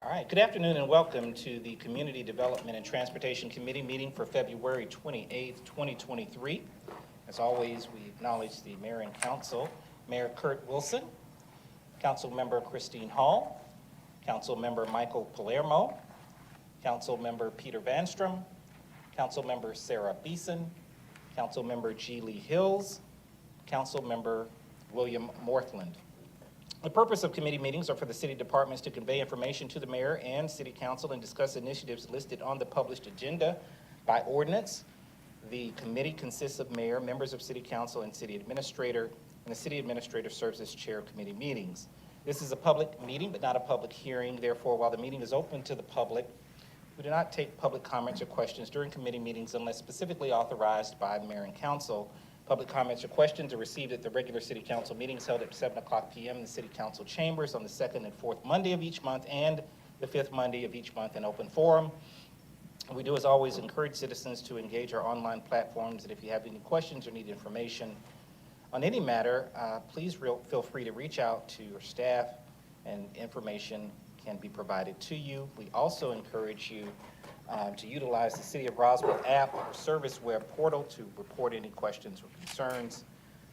All right, good afternoon and welcome to the Community Development and Transportation Committee meeting for February 28th, 2023. As always, we acknowledge the Mayor and Council, Mayor Kurt Wilson, Council Member Christine Hall, Council Member Michael Palermo, Council Member Peter Vanstrom, Council Member Sarah Beeson, Council Member G. Lee Hills, Council Member William Morthland. The purpose of committee meetings are for the city departments to convey information to the mayor and city council and discuss initiatives listed on the published agenda by ordinance. The committee consists of mayor, members of city council, and city administrator, and the city administrator serves as chair of committee meetings. This is a public meeting, but not a public hearing. Therefore, while the meeting is open to the public, we do not take public comments or questions during committee meetings unless specifically authorized by the mayor and council. Public comments or questions are received at the regular city council meetings held at 7 o'clock p.m. in the city council chambers on the second and fourth Monday of each month and the fifth Monday of each month in open forum. We do, as always, encourage citizens to engage our online platforms, and if you have any questions or need information on any matter, please feel free to reach out to your staff and information can be provided to you. We also encourage you to utilize the City of Roswell app or service web portal to report any questions or concerns.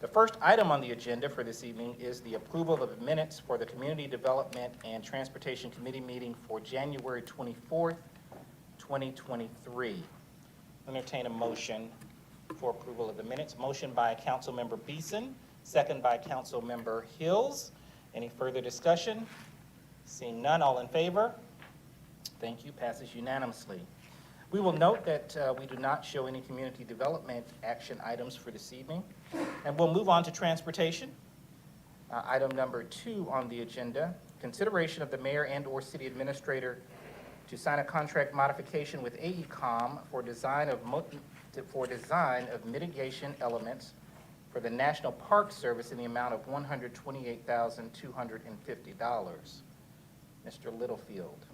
The first item on the agenda for this evening is the approval of minutes for the Community Development and Transportation Committee meeting for January 24th, 2023. Entertain a motion for approval of the minutes. Motion by Councilmember Beeson, second by Councilmember Hills. Any further discussion? Seeing none, all in favor? Thank you, passes unanimously. We will note that we do not show any community development action items for this evening. And we'll move on to transportation. Item number 2 on the agenda, consideration of the mayor and or city administrator to sign a contract modification with AECOM for design of mitigation elements for the National Park Service in the amount of $128,250. Mr. Littlefield.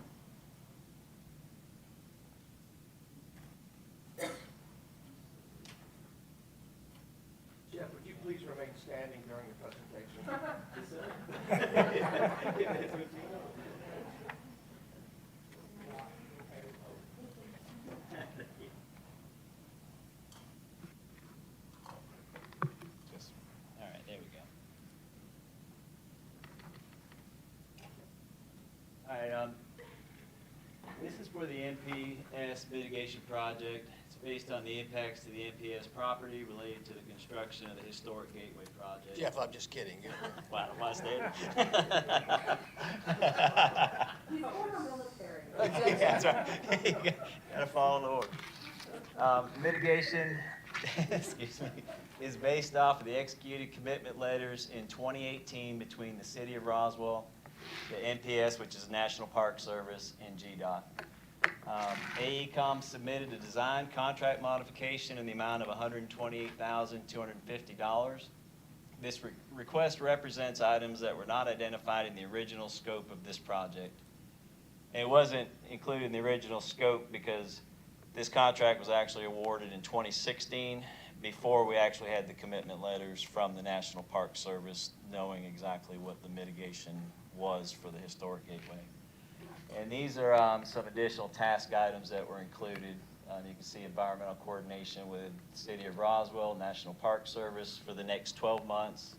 Jeff, would you please remain standing during your presentation? All right, there we go. All right, this is for the NPS mitigation project. It's based on the impacts to the NPS property related to the construction of the historic Gateway project. Jeff, I'm just kidding. Wow, am I standing? He's former military. That's right. Gotta follow the order. Mitigation, excuse me, is based off of the executed commitment letters in 2018 between the City of Roswell, the NPS, which is National Park Service, and GDOT. AECOM submitted a design contract modification in the amount of $128,250. This request represents items that were not identified in the original scope of this project. And it wasn't included in the original scope because this contract was actually awarded in 2016 before we actually had the commitment letters from the National Park Service knowing exactly what the mitigation was for the historic Gateway. And these are some additional task items that were included. You can see environmental coordination with the City of Roswell, National Park Service for the next 12 months.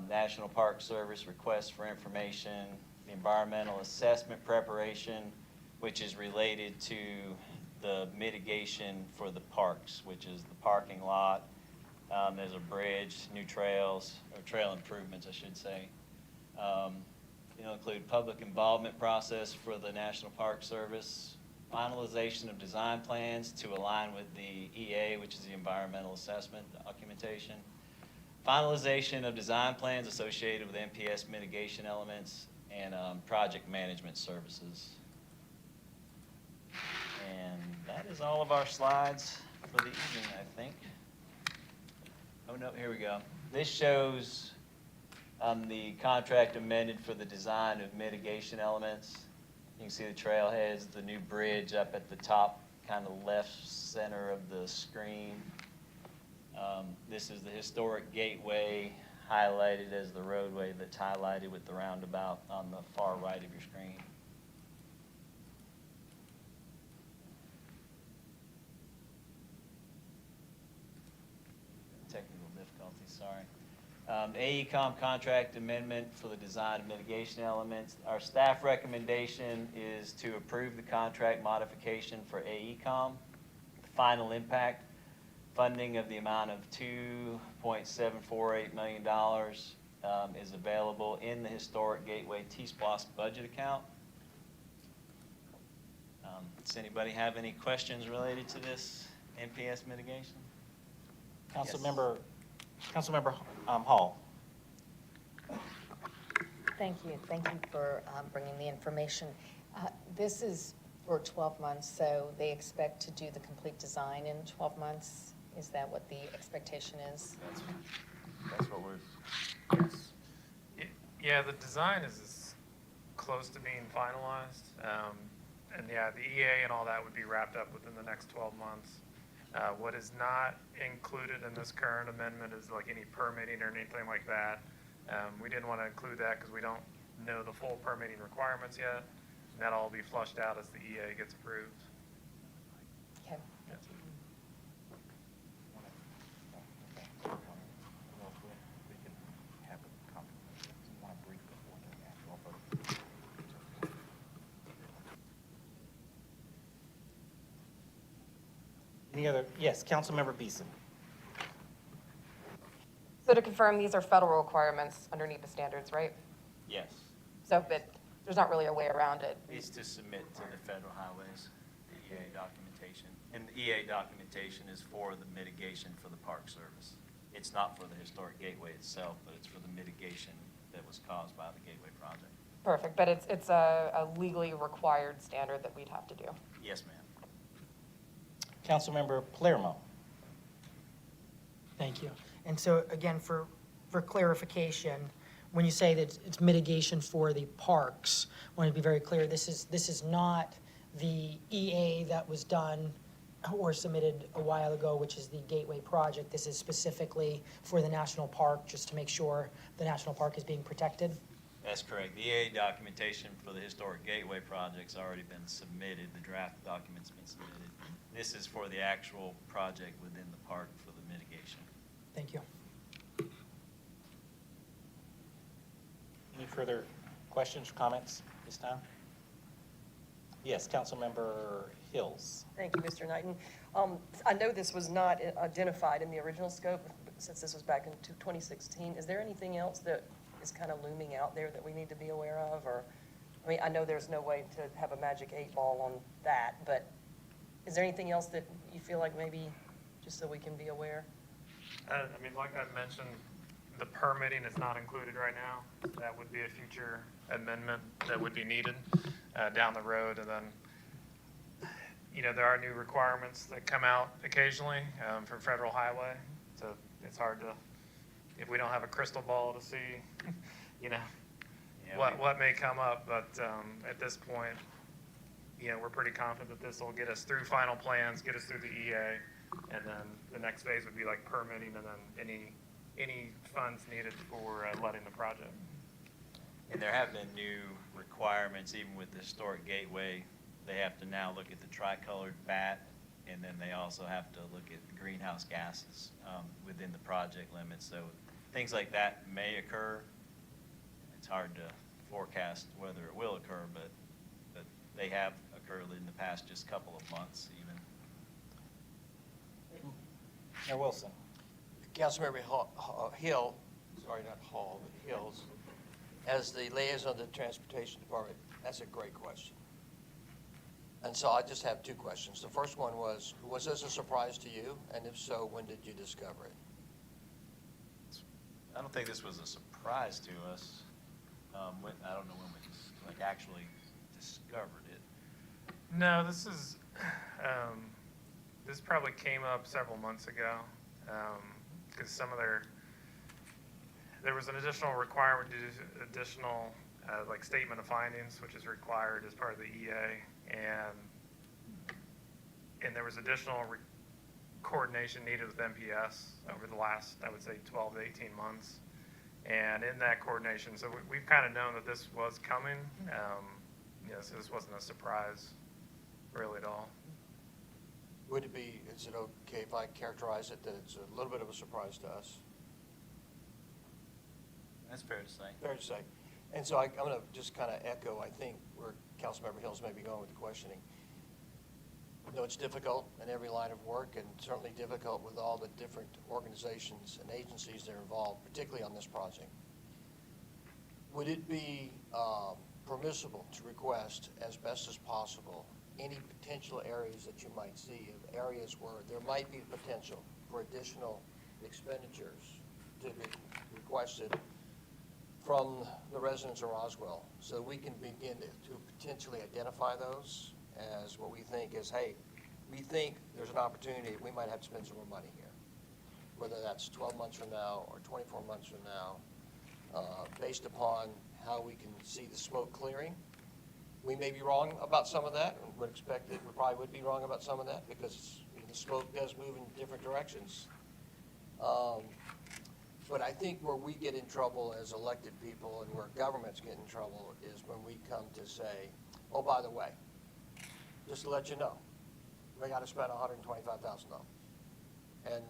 National Park Service requests for information, the environmental assessment preparation, which is related to the mitigation for the parks, which is the parking lot. There's a bridge, new trails, or trail improvements, I should say. It'll include public involvement process for the National Park Service, finalization of design plans to align with the EA, which is the environmental assessment documentation, finalization of design plans associated with NPS mitigation elements, and project management services. And that is all of our slides for the evening, I think. Oh no, here we go. This shows the contract amended for the design of mitigation elements. You can see the trailheads, the new bridge up at the top, kind of left center of the screen. This is the historic Gateway highlighted as the roadway that's highlighted with the roundabout on the far right of your screen. sorry. AECom contract amendment for the design and mitigation elements. Our staff recommendation is to approve the contract modification for AECom. The final impact, funding of the amount of $2.748 million is available in the Historic Gateway T-Splosh budget account. Does anybody have any questions related to this NPS mitigation? Councilmember Hall. Thank you for bringing the information. This is for 12 months, so they expect to do the complete design in 12 months? Is that what the expectation is? That's what we're, yes. Yeah, the design is close to being finalized. And yeah, the EA and all that would be wrapped up within the next 12 months. What is not included in this current amendment is like any permitting or anything like that. We didn't want to include that because we don't know the full permitting requirements yet. And that'll all be flushed out as the EA gets approved. Okay. Any other, yes, Councilmember Beeson. So to confirm, these are federal requirements under NEPA standards, right? Yes. So, but there's not really a way around it. Is to submit to the federal highways, the EA documentation. And the EA documentation is for the mitigation for the Park Service. It's not for the Historic Gateway itself, but it's for the mitigation that was caused by the Gateway project. Perfect, but it's a legally required standard that we'd have to do. Yes, ma'am. Councilmember Palermo. Thank you. And so again, for clarification, when you say that it's mitigation for the parks, I want to be very clear, this is not the EA that was done or submitted a while ago, which is the Gateway project. This is specifically for the national park, just to make sure the national park is being protected. That's correct. The EA documentation for the Historic Gateway project's already been submitted. The draft document's been submitted. This is for the actual project within the park for the mitigation. Thank you. Any further questions, comments this time? Yes, Councilmember Hills. Thank you, Mr. Knighton. I know this was not identified in the original scope, since this was back in 2016. Is there anything else that is kind of looming out there that we need to be aware of? Or, I mean, I know there's no way to have a magic 8-ball on that, but is there anything else that you feel like maybe, just so we can be aware? I mean, like I mentioned, the permitting is not included right now. That would be a future amendment that would be needed down the road. And then, you know, there are new requirements that come out occasionally from federal highway. So it's hard to, if we don't have a crystal ball to see, you know, what may come up. But at this point, you know, we're pretty confident that this will get us through final plans, get us through the EA, and then the next phase would be like permitting and then any funds needed for letting the project. And there have been new requirements, even with the Historic Gateway. They have to now look at the tricolored bat, and then they also have to look at the greenhouse gases within the project limits. So things like that may occur. It's hard to forecast whether it will occur, but they have occurred in the past just couple of months even. Mayor Wilson. Councilmember Hill, sorry, not Hall, but Hills, as the liaison of the Transportation Department, that's a great question. And so I just have two questions. The first one was this a surprise to you? And if so, when did you discover it? I don't think this was a surprise to us. I don't know when we actually discovered it. No, this is, this probably came up several months ago, because there was an additional requirement to do additional, like statement of findings, which is required as part of the EA, and there was additional coordination needed with MPS over the last, I would say, 12 to 18 months. And in that coordination, so we've kind of known that this was coming. So this wasn't a surprise really at all. Is it okay if I characterize it that it's a little bit of a surprise to us? That's fair to say. Fair to say. And so I'm going to just kind of echo, I think, where Councilmember Hills may be going with the questioning. I know it's difficult in every line of work, and certainly difficult with all the different organizations and agencies that are involved, particularly on this project. Would it be permissible to request, as best as possible, any potential areas that you might see, of areas where there might be potential for additional expenditures to be requested from the residents of Roswell, so we can begin to potentially identify those as what we think is, hey, we think there's an opportunity, we might have to spend some more money here, whether that's 12 months from now or 24 months from now, based upon how we can see the smoke clearing. We may be wrong about some of that, and would expect that we probably would be wrong about some of that, because the smoke does move in different directions. But I think where we get in trouble as elected people, and where governments get in trouble, is when we come to say, oh, by the way, just to let you know, we got to spend $125,000. And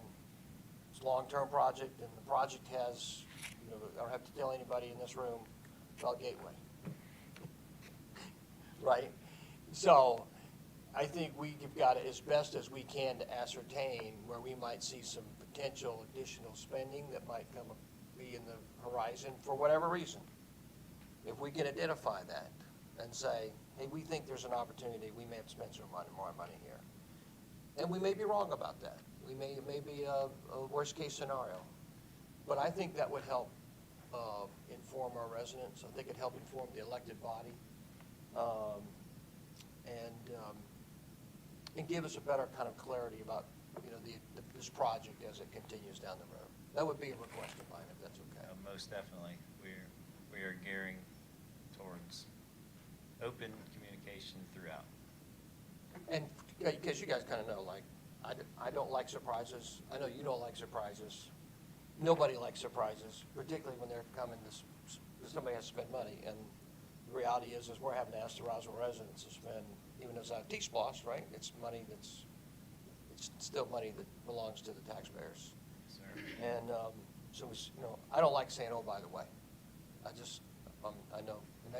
it's a long-term project, and the project has, I don't have to tell anybody in this room about Gateway. Right? So I think we've got to, as best as we can, to ascertain where we might see some potential additional spending that might be in the horizon for whatever reason. If we can identify that and say, hey, we think there's an opportunity, we may have to spend some more money here. And we may be wrong about that. It may be a worst-case scenario. But I think that would help inform our residents. I think it'd help inform the elected body. And give us a better kind of clarity about, this project as it continues down the road. That would be a request of mine, if that's okay. Most definitely. We are gearing towards open communication throughout. And because you guys kind of know, like, I don't like surprises. I know you don't like surprises. Nobody likes surprises, particularly when they're coming somebody has to spend money. And the reality is we're having to ask the Roswell residents to spend, even though it's not T-SPLOST, right? It's money it's still money that belongs to the taxpayers. Yes, sir. And so, I don't like saying, oh, by the way. I know, and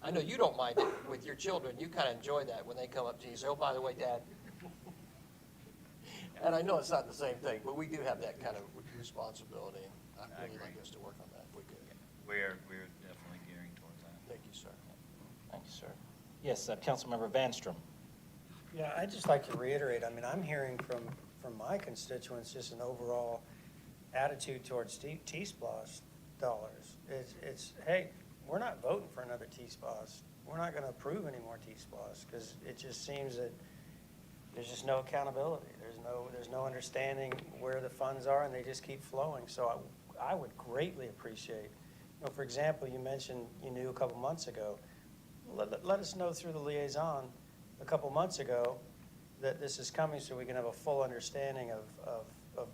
I know you don't mind it with your children. You kind of enjoy that when they come up to you and say, oh, by the way, Dad. And I know it's not the same thing, but we do have that kind of responsibility. And I'd really like us to work on that if we could. We're definitely gearing towards that. Thank you, sir. Thank you, sir. Yes, Councilmember Vanstrom. Yeah, I'd just like to reiterate, I'm hearing from my constituents just an overall attitude towards T-SPLOST dollars. It's, hey, we're not voting for another T-SPLOST. We're not going to approve any more T-SPLOST, because it just seems that there's just no accountability. There's no understanding where the funds are, and they just keep flowing. So I would greatly appreciate, for example, you mentioned you knew a couple months ago. Let us know through the liaison a couple months ago that this is coming, so we can have a full understanding of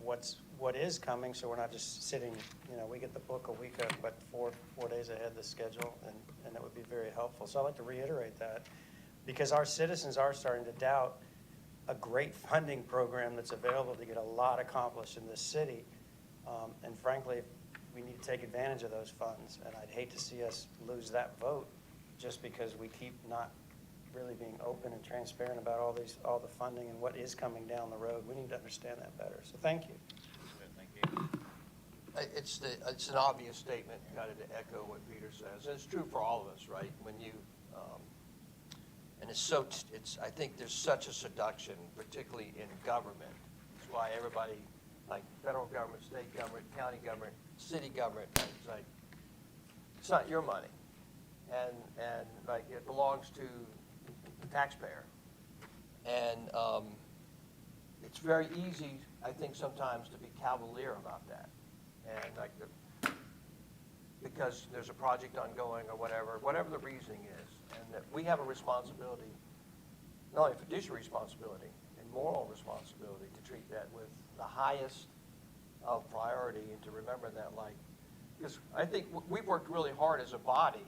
what is coming, so we're not just sitting, we get the book a week, but 4 days ahead of the schedule, and it would be very helpful. So I'd like to reiterate that, because our citizens are starting to doubt a great funding program that's available to get a lot accomplished in this city. And frankly, we need to take advantage of those funds, and I'd hate to see us lose that vote just because we keep not really being open and transparent about all the funding and what is coming down the road. We need to understand that better. So thank you. Good, thank you. It's an obvious statement, kind of to echo what Peter says. And it's true for all of us, right? When you, and I think there's such a seduction, particularly in government. That's why everybody, like federal government, state government, county government, city government, it's like, it's not your money. And like it belongs to the taxpayer. And it's very easy, I think, sometimes to be cavalier about that. And like because there's a project ongoing or whatever the reasoning is, and that we have a responsibility, not only fiduciary responsibility and moral responsibility to treat that with the highest of priority, and to remember that, like, because I think we've worked really hard as a body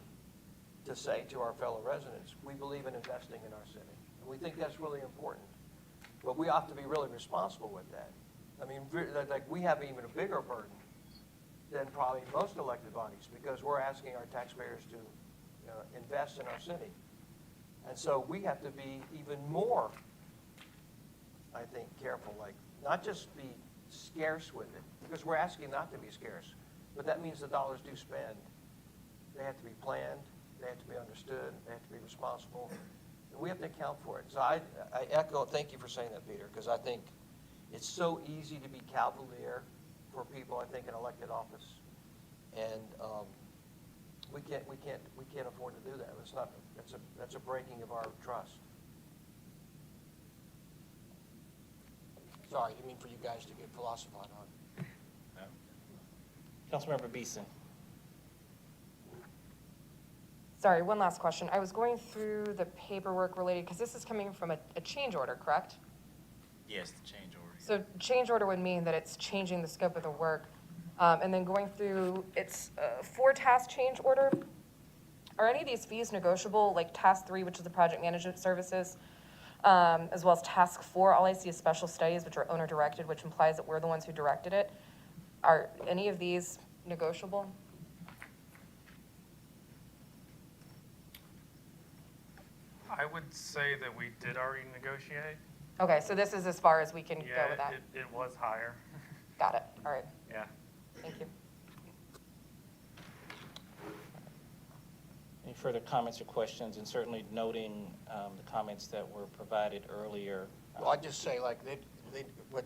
to say to our fellow residents, we believe in investing in our city. And we think that's really important. But we have to be really responsible with that. I mean, like, we have even a bigger burden than probably most elected bodies, because we're asking our taxpayers to invest in our city. And so we have to be even more, I think, careful, like, not just be scarce with it, because we're asking not to be scarce, but that means the dollars do spend. They have to be planned, they have to be understood, they have to be responsible, and we have to account for it. So I echo, thank you for saying that, Peter, because I think it's so easy to be cavalier for people, I think, in elected office. And we can't afford to do that. It's not, that's a breaking of our trust. Sorry, I didn't mean for you guys to get philosophized on. Councilmember Beeson. Sorry, one last question. I was going through the paperwork related, because this is coming from a change order, correct? Yes, the change order. So change order would mean that it's changing the scope of the work. And then going through, it's a 4-task change order. Are any of these fees negotiable, like task 3, which is the project management services, as well as task 4? All I see is special studies, which are owner directed, which implies that we're the ones who directed it. Are any of these negotiable? I would say that we did already negotiate. Okay, so this is as far as we can go Yeah, with that. it was higher. Got it, all right, Yeah. thank you. Any further comments or questions? And certainly noting the comments that were provided earlier. Well, I'd just say, like, what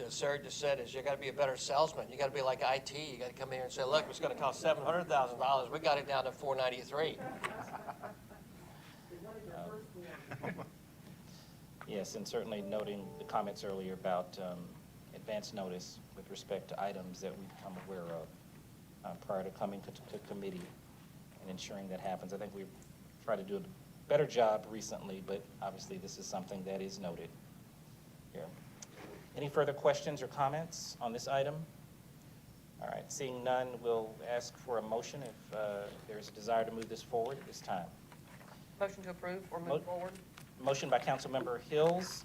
Sarah just said is you gotta be a better salesman. You gotta be like IT. You gotta come here and say, look, it's gonna cost $700,000. We got it down to $493. Yes, and certainly noting the comments earlier about advance notice with respect to items that we become aware of prior to coming to committee and ensuring that happens. I think we've tried to do a better job recently, but obviously this is something that is noted here. Any further questions or comments on this item? All right, seeing none, we'll ask for a motion if there's a desire to move this forward at this time. Motion to approve or Mo- move forward? Motion by Councilmember Hills.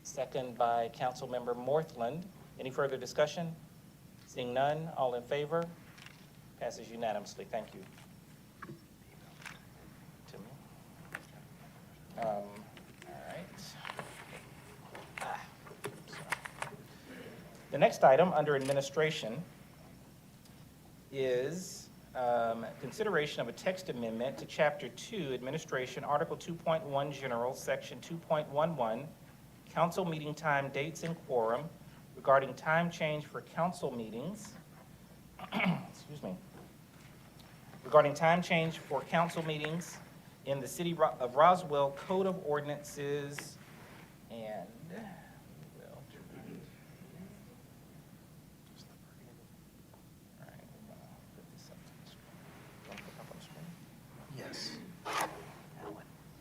Second by Councilmember Morthland. Any further discussion? Seeing none, all in favor? Passes unanimously. Thank you. To me. All right. Sorry. The next item under administration is consideration of a text amendment to Chapter 2, Administration, Article 2.1, General, Section 2.11, Council Meeting Time, Dates, and Quorum, regarding time change for council meetings. Excuse me. Regarding time change for council meetings in the City of Roswell Code of Ordinances, and Yes. Alan,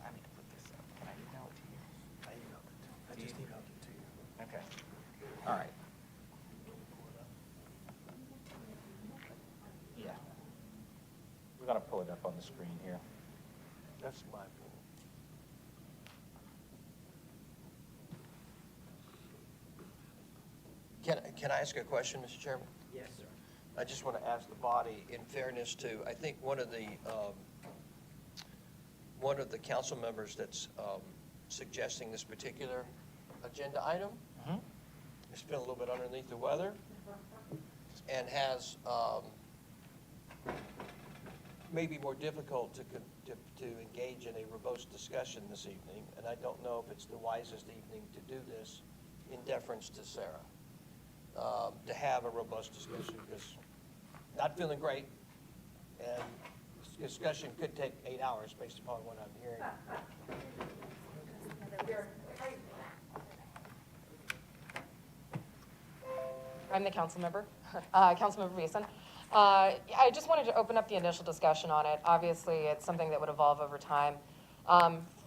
I need to put this up. Can I email it to you? I emailed it to, I just emailed it to you. Okay. All right. Yeah. We're gonna pull it up on the screen here. That's my opinion. Can I ask a question, Mr. Chairman? Yes, sir. I just want to ask the body, in fairness to, I think one of the council members that's suggesting this particular agenda item Mhm. has been a little bit underneath the weather and has maybe more difficult to engage in a robust discussion this evening, and I don't know if it's the wisest evening to do this in deference to Sarah, to have a robust discussion, because not feeling great, and this discussion could take 8 hours based upon what I'm hearing. I'm the council member, Councilmember Beeson. I just wanted to open up the initial discussion on it. Obviously, it's something that would evolve over time.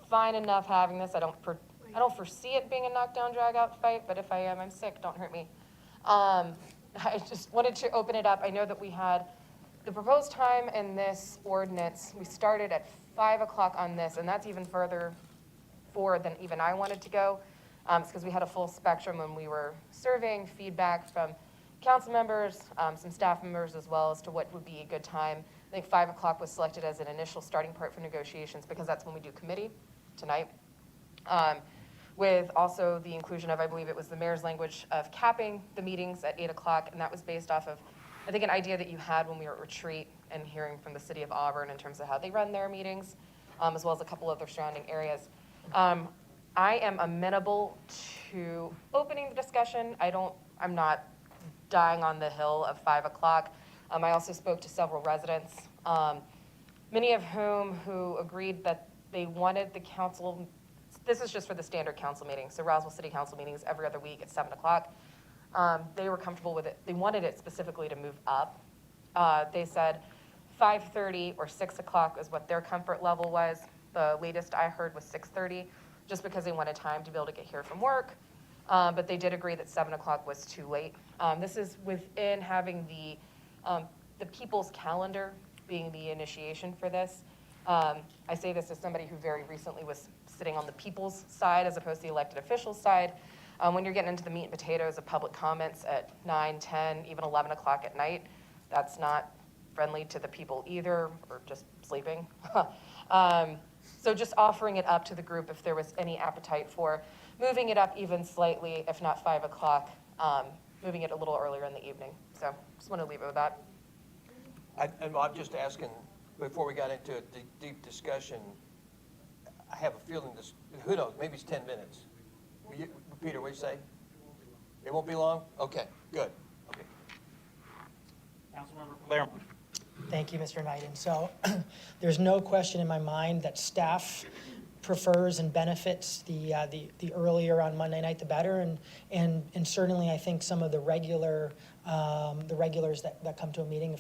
Fine enough having this. I don't foresee it being a knockdown, drag-out fight, but if I am, I'm sick. Don't hurt me. I just wanted to open it up. I know that we had the proposed time in this ordinance. We started at 5 o'clock on this, and that's even further forward than even I wanted to go. It's because we had a full spectrum when we were surveying feedback from council members, some staff members, as well as to what would be a good time. I think 5 o'clock was selected as an initial starting part for negotiations because that's when we do committee tonight. With also the inclusion of, I believe it was the mayor's language of capping the meetings at 8 o'clock, and that was based off of, I think, an idea that you had when we were at retreat and hearing from the city of Auburn in terms of how they run their meetings, as well as a couple other surrounding areas. I am amenable to opening the discussion. I'm not dying on the hill of 5 o'clock. I also spoke to several residents, many of who agreed that they wanted the council, this is just for the standard council meeting, so Roswell City Council meetings every other week at 7 o'clock. They were comfortable with it. They wanted it specifically to move up. They said 5:30 or 6 o'clock is what their comfort level was. The latest I heard was 6:30, just because they wanted time to be able to get here from work. But they did agree that 7 o'clock was too late. This is within having the people's calendar being the initiation for this. I say this as somebody who very recently was sitting on the people's side as opposed to the elected officials' side. When you're getting into the meat and potatoes of public comments at 9, 10, even 11 o'clock at night, that's not friendly to the people either, or just sleeping. So just offering it up to the group if there was any appetite for moving it up even slightly, if not 5 o'clock, moving it a little earlier in the evening. So just want to leave it with that. And I'm just asking, before we got into a deep discussion, I have a feeling this, who knows, maybe it's 10 minutes. Peter, what do you say? It won't be long? Okay, good. Okay. Councilmember Palermo. Thank you, Mr. Knighton. So there's no question in my mind that staff prefers and benefits the earlier on Monday night, the better. And certainly I think some of the regulars that come to a meeting,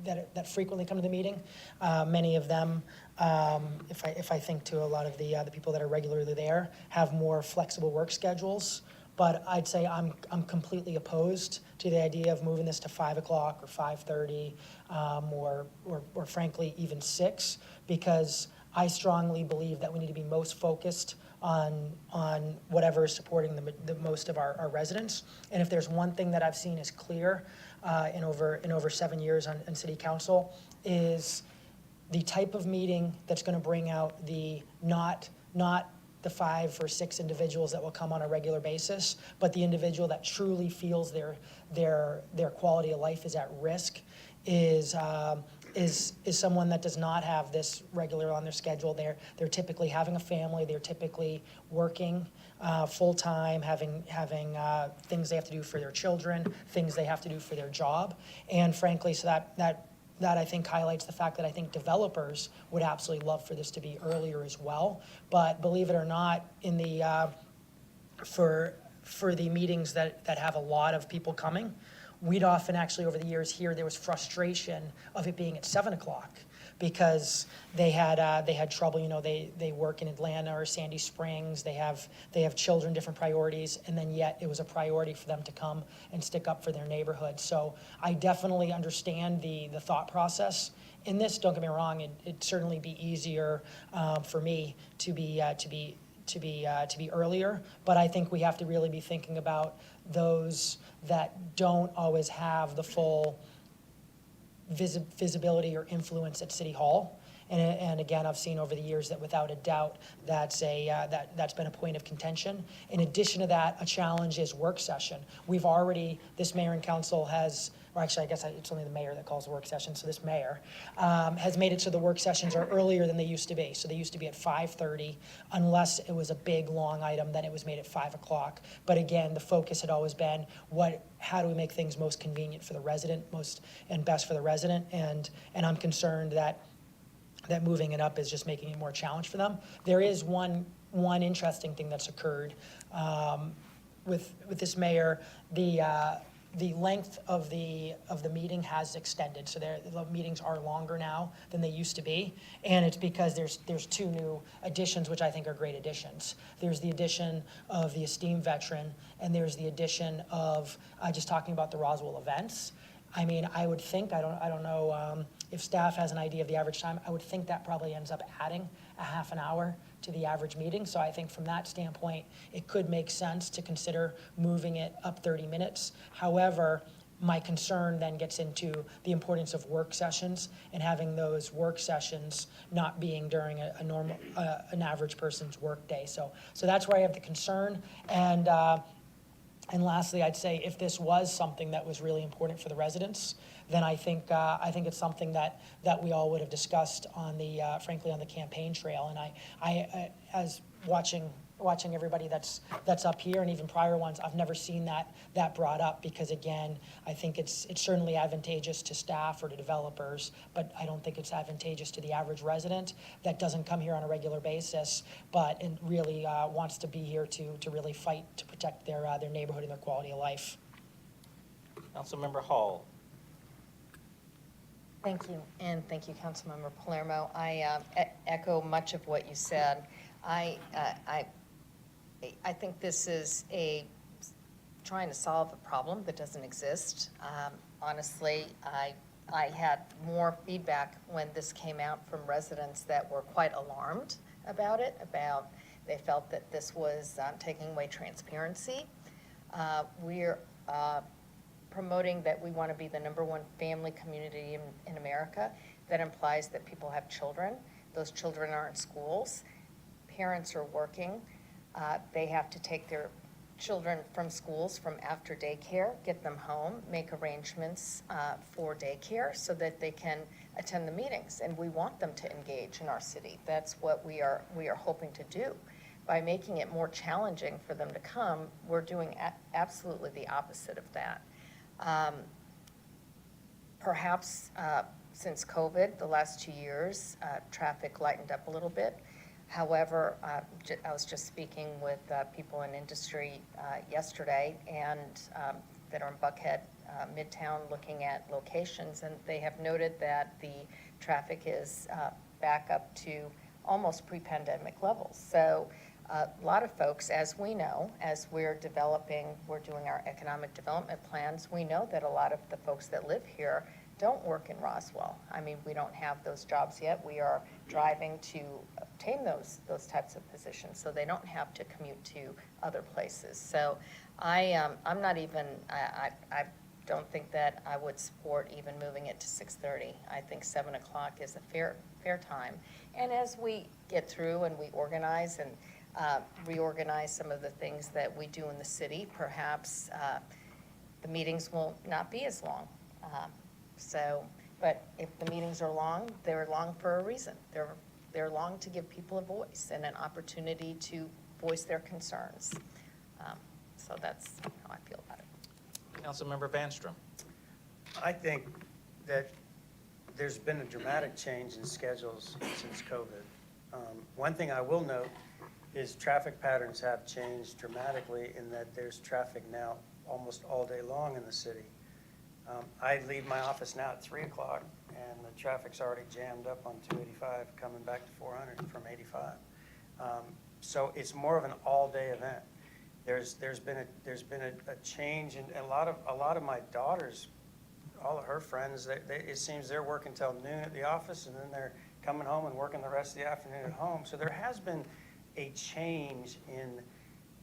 that frequently come to the meeting, many of them, if I think to a lot of the people that are regularly there, have more flexible work schedules. But I'd say I'm completely opposed to the idea of moving this to 5 o'clock or 5:30, or frankly even 6, because I strongly believe that we need to be most focused on whatever is supporting the most of our residents. And if there's one thing that I've seen is clear in over 7 years on city council, is the type of meeting that's going to bring out the not the 5 or 6 individuals that will come on a regular basis, but the individual that truly feels their quality of life is at risk is someone that does not have this regular on their schedule. They're typically having a family. They're typically working full-time, having things they have to do for their children, things they have to do for their job. And frankly, so that I think highlights the fact that I think developers would absolutely love for this to be earlier as well. But believe it or not, in the for the meetings that have a lot of people coming, we'd often actually over the years hear there was frustration of it being at 7 o'clock because they had trouble. You know, they work in Atlanta or Sandy Springs. They have children, different priorities, and then yet it was a priority for them to come and stick up for their neighborhood. So I definitely understand the thought process in this. Don't get me wrong; it'd certainly be easier for me to be earlier, but I think we have to really be thinking about those that don't always have the full visibility or influence at City Hall. And again, I've seen over the years that without a doubt, that's been a point of contention. In addition to that, a challenge is work session. This mayor and council has, or actually I guess it's only the mayor that calls the work session, so this mayor has made it so the work sessions are earlier than they used to be. So they used to be at 5:30, unless it was a big, long item, then it was made at 5 o'clock. But again, the focus had always been, how do we make things most convenient for the resident, and best for the resident? And I'm concerned that moving it up is just making it more challenge for them. There is one interesting thing that's occurred with this mayor. The length of the meeting has extended, so the meetings are longer now than they used to be, and it's because there's 2 new additions, which I think are great additions. There's the addition of the esteemed veteran, and there's the addition of just talking about the Roswell events. I mean, I would think, I don't know if staff has an idea of the average time, I would think that probably ends up adding a half an hour to the average meeting. So I think from that standpoint, it could make sense to consider moving it up 30 minutes. However, my concern then gets into the importance of work sessions and having those work sessions not being during a normal, an average person's workday. So that's where I have the concern. And lastly, I'd say if this was something that was really important for the residents, then I think it's something that we all would have discussed on the, frankly, on the campaign trail. And I as watching everybody that's up here and even prior ones, I've never seen that brought up because again, I think it's certainly advantageous to staff or to developers, but I don't think it's advantageous to the average resident that doesn't come here on a regular basis, but and really wants to be here to really fight to protect their neighborhood and their quality of life. Councilmember Hall. Thank you, and thank you, Councilmember Palermo. I echo much of what you said. I think this is trying to solve a problem that doesn't exist. Honestly, I had more feedback when this came out from residents that were quite alarmed about it, they felt that this was taking away transparency. We're promoting that we want to be the #1 family community in America. That implies that people have children. Those children are in schools. Parents are working. They have to take their children from schools from after daycare, get them home, make arrangements for daycare so that they can attend the meetings. And we want them to engage in our city. That's what we are hoping to do. By making it more challenging for them to come, we're doing absolutely the opposite of that. Perhaps since COVID, the last 2 years, traffic lightened up a little bit. However, I was just speaking with people in industry yesterday and that are in Buckhead, Midtown, looking at locations, and they have noted that the traffic is back up to almost pre-pandemic levels. So a lot of folks, as we know, as we're doing our economic development plans, we know that a lot of the folks that live here don't work in Roswell. I mean, we don't have those jobs yet. We are driving to obtain those types of positions, so they don't have to commute to other places. So I'm not even, I don't think that I would support even moving it to 6:30. I think 7 o'clock is a fair time. And as we get through and we organize and reorganize some of the things that we do in the city, perhaps the meetings will not be as long. But if the meetings are long, they're long for a reason. They're long to give people a voice and an opportunity to voice their concerns. So that's how I feel about it. Councilmember Vanstrom. I think that there's been a dramatic change in schedules since COVID. One thing I will note is traffic patterns have changed dramatically in that there's traffic now almost all day long in the city. I leave my office now at 3 o'clock, and the traffic's already jammed up on 285 coming back to 400 from 85. So it's more of an all-day event. There's been a change, and a lot of my daughters, all of her friends, it seems they're working till noon at the office, and then they're coming home and working the rest of the afternoon at home. So there has been a change in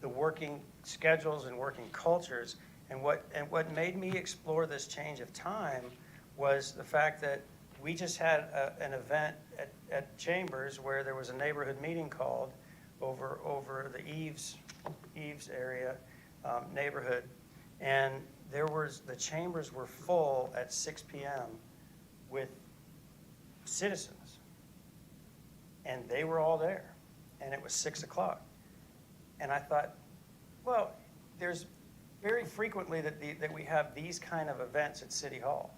the working schedules and working cultures. And what made me explore this change of time was the fact that we just had an event at Chambers where there was a neighborhood meeting called over the Eves area neighborhood, and the chambers were full at 6 p.m. with citizens, and they were all there, and it was 6 o'clock, and I thought, well, there's very frequently that we have these kind of events at City Hall.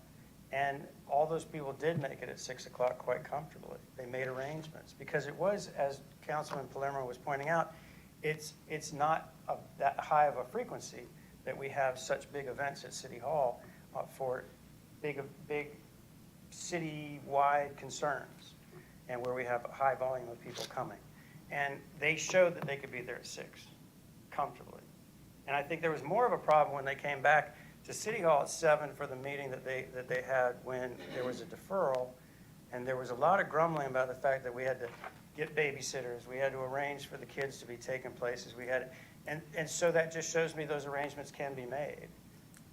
And all those people did make it at 6 o'clock quite comfortably. They made arrangements because it was, as Councilman Palermo was pointing out, it's not that high of a frequency that we have such big events at City Hall for big city-wide concerns and where we have a high volume of people coming. And they showed that they could be there at 6 comfortably. And I think there was more of a problem when they came back to City Hall at 7 for the meeting that they had when there was a deferral, and there was a lot of grumbling about the fact that we had to get babysitters, we had to arrange for the kids to be taken places, we had, and so that just shows me those arrangements can be made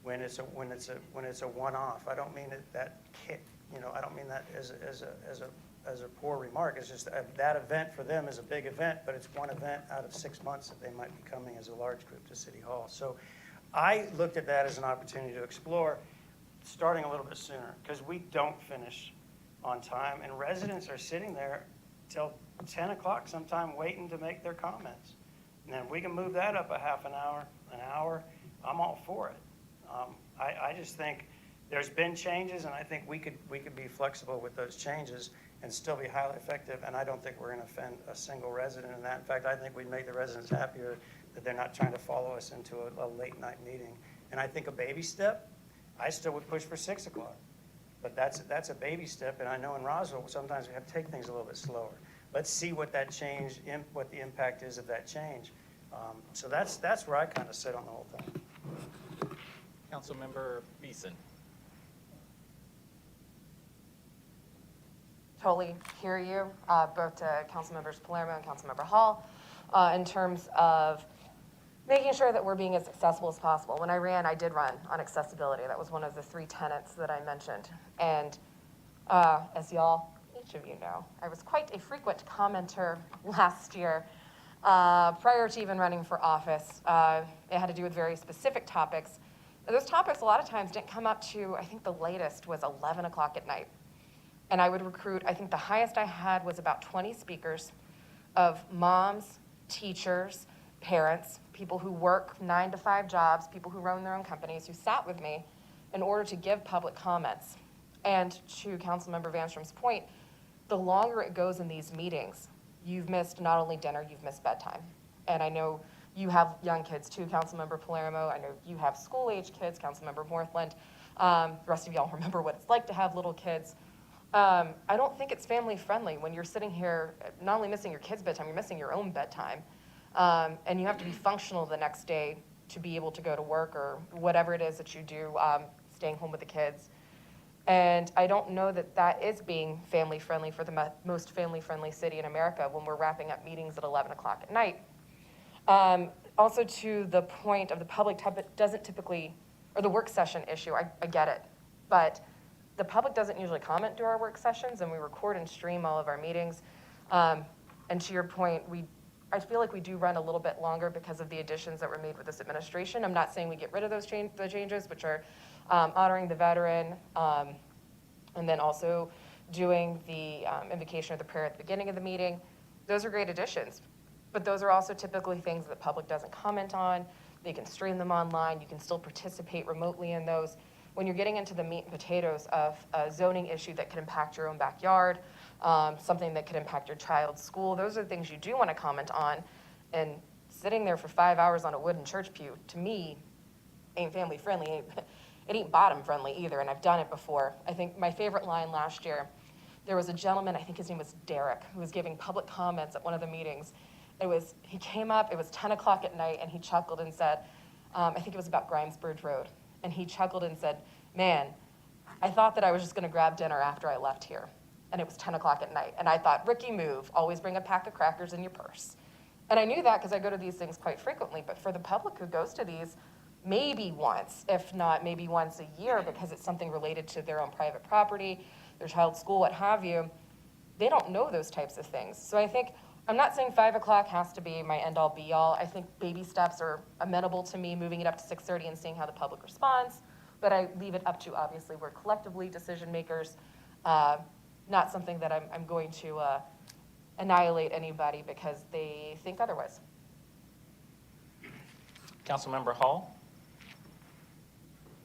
when it's a one-off. I don't mean I don't mean that as a poor remark. It's just that event for them is a big event, but it's one event out of 6 months that they might be coming as a large group to City Hall. So I looked at that as an opportunity to explore starting a little bit sooner, because we don't finish on time, and residents are sitting there till 10 o'clock sometime waiting to make their comments. And if we can move that up a half an hour, I'm all for it. I just think there's been changes, and I think we could be flexible with those changes and still be highly effective, and I don't think we're going to offend a single resident in that. In fact, I think we'd make the residents happier that they're not trying to follow us into a late-night meeting. And I think a baby step, I still would push for 6 o'clock. But that's a baby step, and I know in Roswell, sometimes we have to take things a little bit slower. Let's see what that change, what the impact is of that change. So that's where I kind of sit on the whole thing. Councilmember Beeson. Totally hear you, both to Councilmembers Palermo and Councilmember Hall, in terms of making sure that we're being as accessible as possible. When I ran, I did run on accessibility. That was one of the 3 tenets that I mentioned. And as each of you know, I was quite a frequent commenter last year, prior to even running for office. It had to do with very specific topics. Those topics a lot of times didn't come up to, I think the latest was 11 o'clock at night. And I would recruit, I think the highest I had was about 20 speakers of moms, teachers, parents, people who work 9-to-5 jobs, people who run their own companies, who sat with me in order to give public comments. And to Councilmember Vanstrom's point, the longer it goes in these meetings, you've missed not only dinner, you've missed bedtime. And I know you have young kids too, Councilmember Palermo. I know you have school-age kids, Councilmember Northland. The rest of y'all remember what it's like to have little kids. I don't think it's family-friendly when you're sitting here, not only missing your kids' bedtime, you're missing your own bedtime. And you have to be functional the next day to be able to go to work or whatever it is that you do, staying home with the kids. And I don't know that that is being family-friendly for the most family-friendly city in America when we're wrapping up meetings at 11 o'clock at night. Also to the point of the public doesn't typically, or the work session issue, I get it. But the public doesn't usually comment during our work sessions, and we record and stream all of our meetings. And to your point, I feel like we do run a little bit longer because of the additions that were made with this administration. I'm not saying we get rid of those the changes, which are honoring the veteran, and then also doing the invocation of the prayer at the beginning of the meeting. Those are great additions, but those are also typically things that the public doesn't comment on. They can stream them online. You can still participate remotely in those. When you're getting into the meat and potatoes of a zoning issue that could impact your own backyard, something that could impact your child's school, those are the things you do want to comment on. And sitting there for 5 hours on a wooden church pew, to me, ain't family friendly. It ain't bottom friendly either, and I've done it before. I think my favorite line last year, there was a gentleman, I think his name was Derek, who was giving public comments at one of the meetings. He came up, it was 10 o'clock at night, and he chuckled and said, I think it was about Grimesbridge Road. And he chuckled and said, man, I thought that I was just gonna grab dinner after I left here. And it was 10 o'clock at night. And I thought, rookie move, always bring a pack of crackers in your purse. And I knew that because I go to these things quite frequently. But for the public who goes to these, maybe once, if not maybe once a year, because it's something related to their own private property, their child's school, what have you, they don't know those types of things. So I think, I'm not saying 5 o'clock has to be my end-all be-all. I think baby steps are amenable to me, moving it up to 6:30 and seeing how the public responds. But I leave it up to, obviously, we're collectively decision makers, not something that I'm going to annihilate anybody because they think otherwise. Councilmember Hall.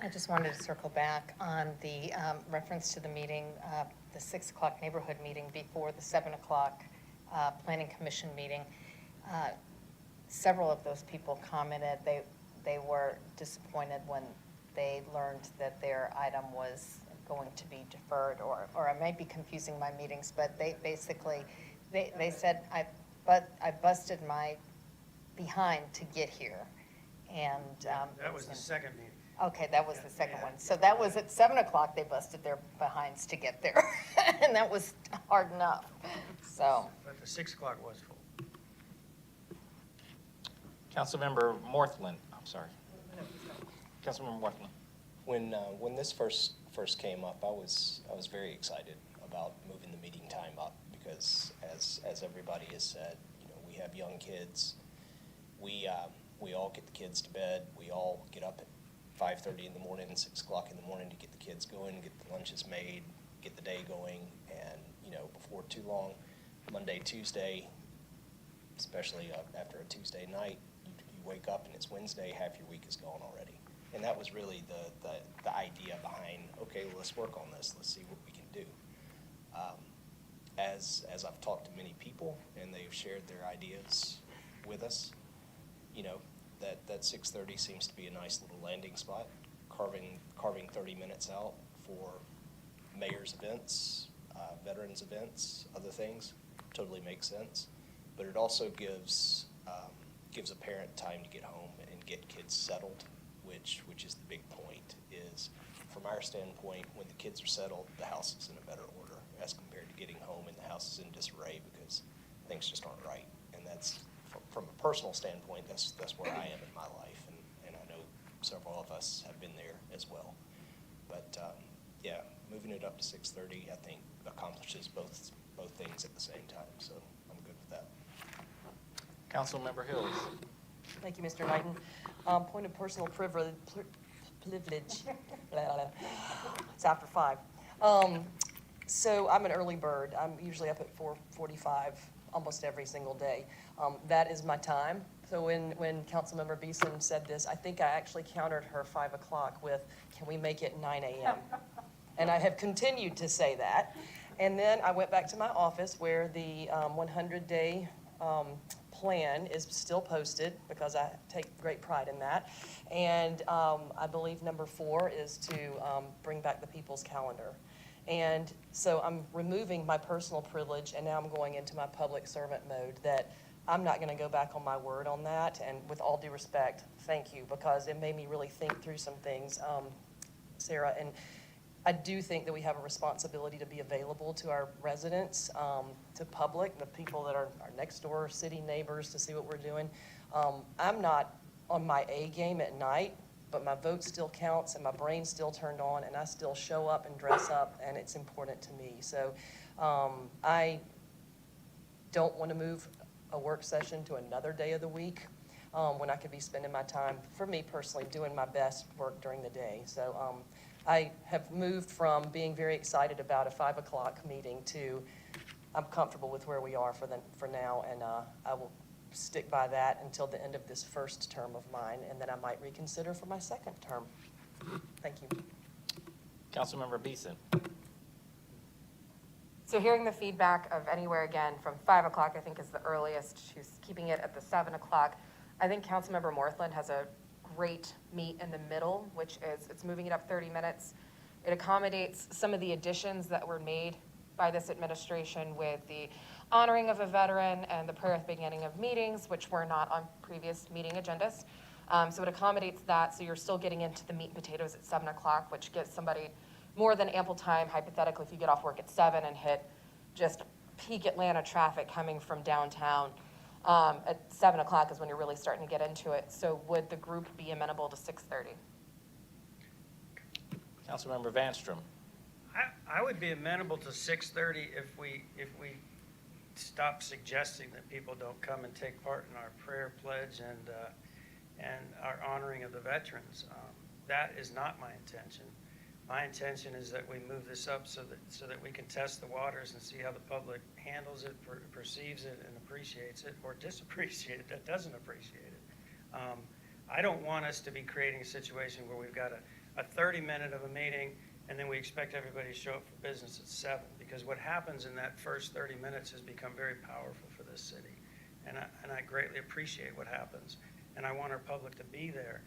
I just wanted to circle back on the reference to the meeting, the 6 o'clock neighborhood meeting before the 7 o'clock planning commission meeting. Several of those people commented they were disappointed when they learned that their item was going to be deferred, or I might be confusing my meetings, but they basically, they said, I busted my behind to get here. And That was the second meeting. Okay, that was the second one. So that was at 7 o'clock, they busted their behinds to get there. And that was hard enough, so. But the 6 o'clock was full. Councilmember Morthland, I'm sorry. Councilmember Morthland. When this first came up, I was very excited about moving the meeting time up because as everybody has said, you know, we have young kids. We all get the kids to bed. We all get up at 5:30 in the morning and 6 o'clock in the morning to get the kids going, get the lunches made, get the day going, and you know, before too long, Monday, Tuesday, especially after a Tuesday night, you wake up and it's Wednesday, half your week is gone already. And that was really the idea behind, okay, well, let's work on this. Let's see what we can do. As I've talked to many people and they've shared their ideas with us, you know, that 6:30 seems to be a nice little landing spot. Carving 30 minutes out for mayor's events, veterans events, other things, totally makes sense. But it also gives a parent time to get home and get kids settled, which is the big point, is from our standpoint, when the kids are settled, the house is in a better order as compared to getting home and the house is in disarray because things just aren't right. And that's, from a personal standpoint, that's where I am in my life, and I know several of us have been there as well. But yeah, moving it up to 6:30, I think accomplishes both things at the same time, so I'm good with that. Councilmember Hills. Thank you, Mr. Knighton. Point of personal privilege. It's after 5. So I'm an early bird. I'm usually up at 4:45 almost every single day. That is my time. So when Councilmember Beeson said this, I think I actually countered her 5 o'clock with, can we make it 9 a.m.? And I have continued to say that. And then I went back to my office where the 100-day plan is still posted because I take great pride in that. And I believe number 4 is to bring back the people's calendar. And so I'm removing my personal privilege and now I'm going into my public servant mode that I'm not going to go back on my word on that. And with all due respect, thank you, because it made me really think through some things, Sarah. And I do think that we have a responsibility to be available to our residents, to public, the people that are our next door city neighbors, to see what we're doing. I'm not on my A game at night, but my vote still counts and my brain's still turned on and I still show up and dress up and it's important to me. So I don't want to move a work session to another day of the week when I could be spending my time, for me personally, doing my best work during the day. So I have moved from being very excited about a 5 o'clock meeting to I'm comfortable with where we are for now, and I will stick by that until the end of this first term of mine, and then I might reconsider for my second term. Thank you. Councilmember Beeson. So hearing the feedback of anywhere again from 5 o'clock, I think is the earliest, to keeping it at the 7 o'clock. I think Councilmember Morthland has a great meet in the middle, which is it's moving it up 30 minutes. It accommodates some of the additions that were made by this administration with the honoring of a veteran and the prayer at the beginning of meetings, which were not on previous meeting agendas. So it accommodates that, so you're still getting into the meat and potatoes at 7 o'clock, which gives somebody more than ample time, hypothetically, if you get off work at 7 and hit just peak Atlanta traffic coming from downtown. At 7 o'clock is when you're really starting to get into it. So would the group be amenable to 6:30? Councilmember Vanstrom. I would be amenable to 6:30 if we stop suggesting that people don't come and take part in our prayer pledge and our honoring of the veterans. That is not my intention. My intention is that we move this up so that we can test the waters and see how the public handles it, perceives it, and appreciates it, or disappreciates it, that doesn't appreciate it. I don't want us to be creating a situation where we've got a 30-minute of a meeting and then we expect everybody to show up for business at 7, because what happens in that first 30 minutes has become very powerful for this city. And I greatly appreciate what happens. And I want our public to be there.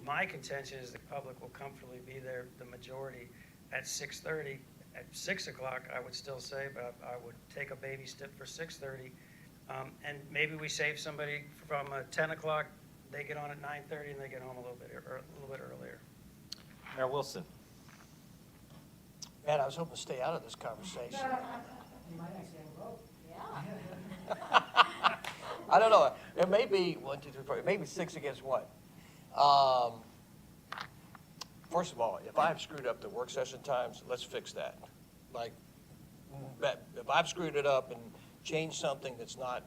My contention is the public will comfortably be there, the majority, at 6:30. At 6 o'clock, I would still say, but I would take a baby step for 6:30. And maybe we save somebody from 10 o'clock, they get on at 9:30 and they get home a little bit earlier. Mayor Wilson. Man, I was hoping to stay out of this conversation. I don't know. It may be 1, 2, 3, 4. It may be 6 against 1. First of all, if I've screwed up the work session times, let's fix that. Like, if I've screwed it up and changed something that's not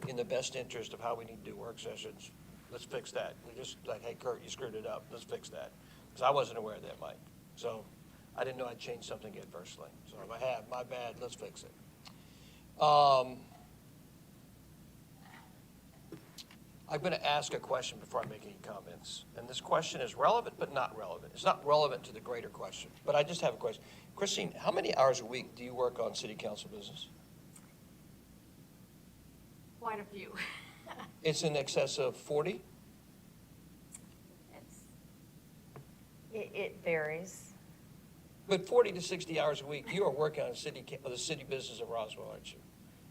in the best interest of how we need to do work sessions, let's fix that. We just like, hey, Kurt, you screwed it up. Let's fix that. Because I wasn't aware of that, Mike. So I didn't know I'd changed something adversely. So if I have, my bad, let's fix it. I'm going to ask a question before I make any comments. And this question is relevant but not relevant. It's not relevant to the greater question, but I just have a question. Christine, how many hours a week do you work on city council business? Quite a few. It's in excess of 40? It varies. But 40 to 60 hours a week, you are working on the city business of Roswell, aren't you?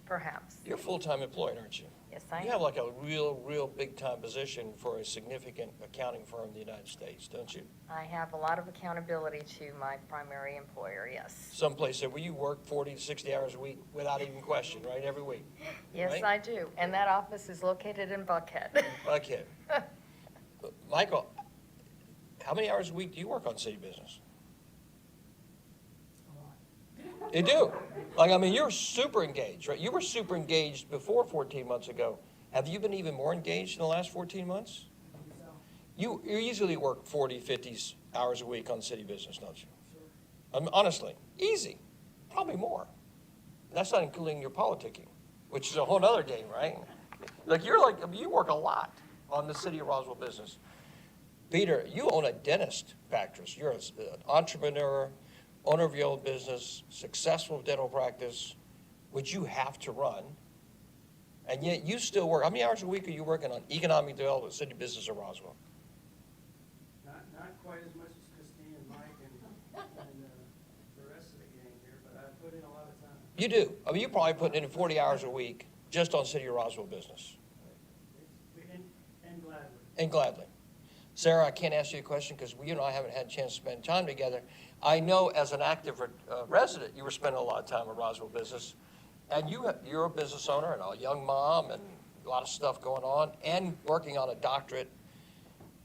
Perhaps. You're a full-time employee, aren't you? Yes, I You am. have like a real big-time position for a significant accounting firm in the United States, don't you? I have a lot of accountability to my primary employer, yes. Someplace where you work 40 to 60 hours a week without even question, right, every week? Yes, Right? I do. And that office is located in Buckhead. Okay. Michael, how many hours a week do you work on city business? You do. Like, I mean, you're super engaged, right? You were super engaged before 14 months ago. Have you been even more engaged in the last 14 months? You easily work 40, 50 hours a week on city business, don't you? Honestly, easy. Probably more. That's not including your politicking, which is a whole other game, right? Like, you work a lot on the city of Roswell business. Peter, you own a dentist practice. You're an entrepreneur, owner of your own business, successful dental practice, which you have to run, and yet you still work. How many hours a week are you working on economic development, city business of Roswell? Not quite as much as Christine and Mike and the rest of the gang here, but I put in a lot of time. You do. I mean, you're probably putting in 40 hours a week just on city of Roswell business. And gladly. And gladly. Sarah, I can't ask you a question because you and I haven't had a chance to spend time together. I know as an active resident, you were spending a lot of time at Roswell business, and you're a business owner and a young mom and a lot of stuff going on and working on a doctorate,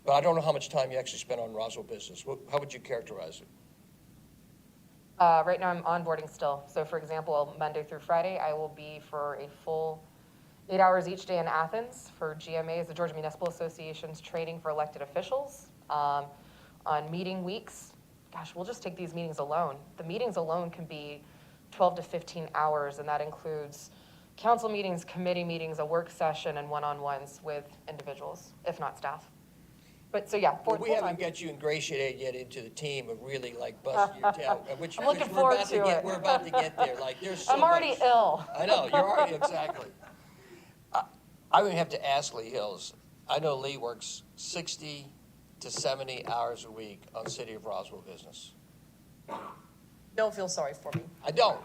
but I don't know how much time you actually spend on Roswell business. How would you characterize it? Right now, I'm onboarding still. So for example, Monday through Friday, I will be for a full 8 hours each day in Athens for GMA's, the Georgia Municipal Association's training for elected officials. On meeting weeks, gosh, we'll just take these meetings alone. The meetings alone can be 12 to 15 hours, and that includes council meetings, committee meetings, a work session, and one-on-ones with individuals, if not staff. But so yeah, Well, we full-time. haven't got you ingratiated yet into the team of really like busting your tail. I'm looking forward to it. We're about to get there. Like, there's so I'm already much. ill. I know, you're already, exactly. I would have to ask Lee Hills. I know Lee works 60 to 70 hours a week on City of Roswell business. Don't feel sorry for me. I don't.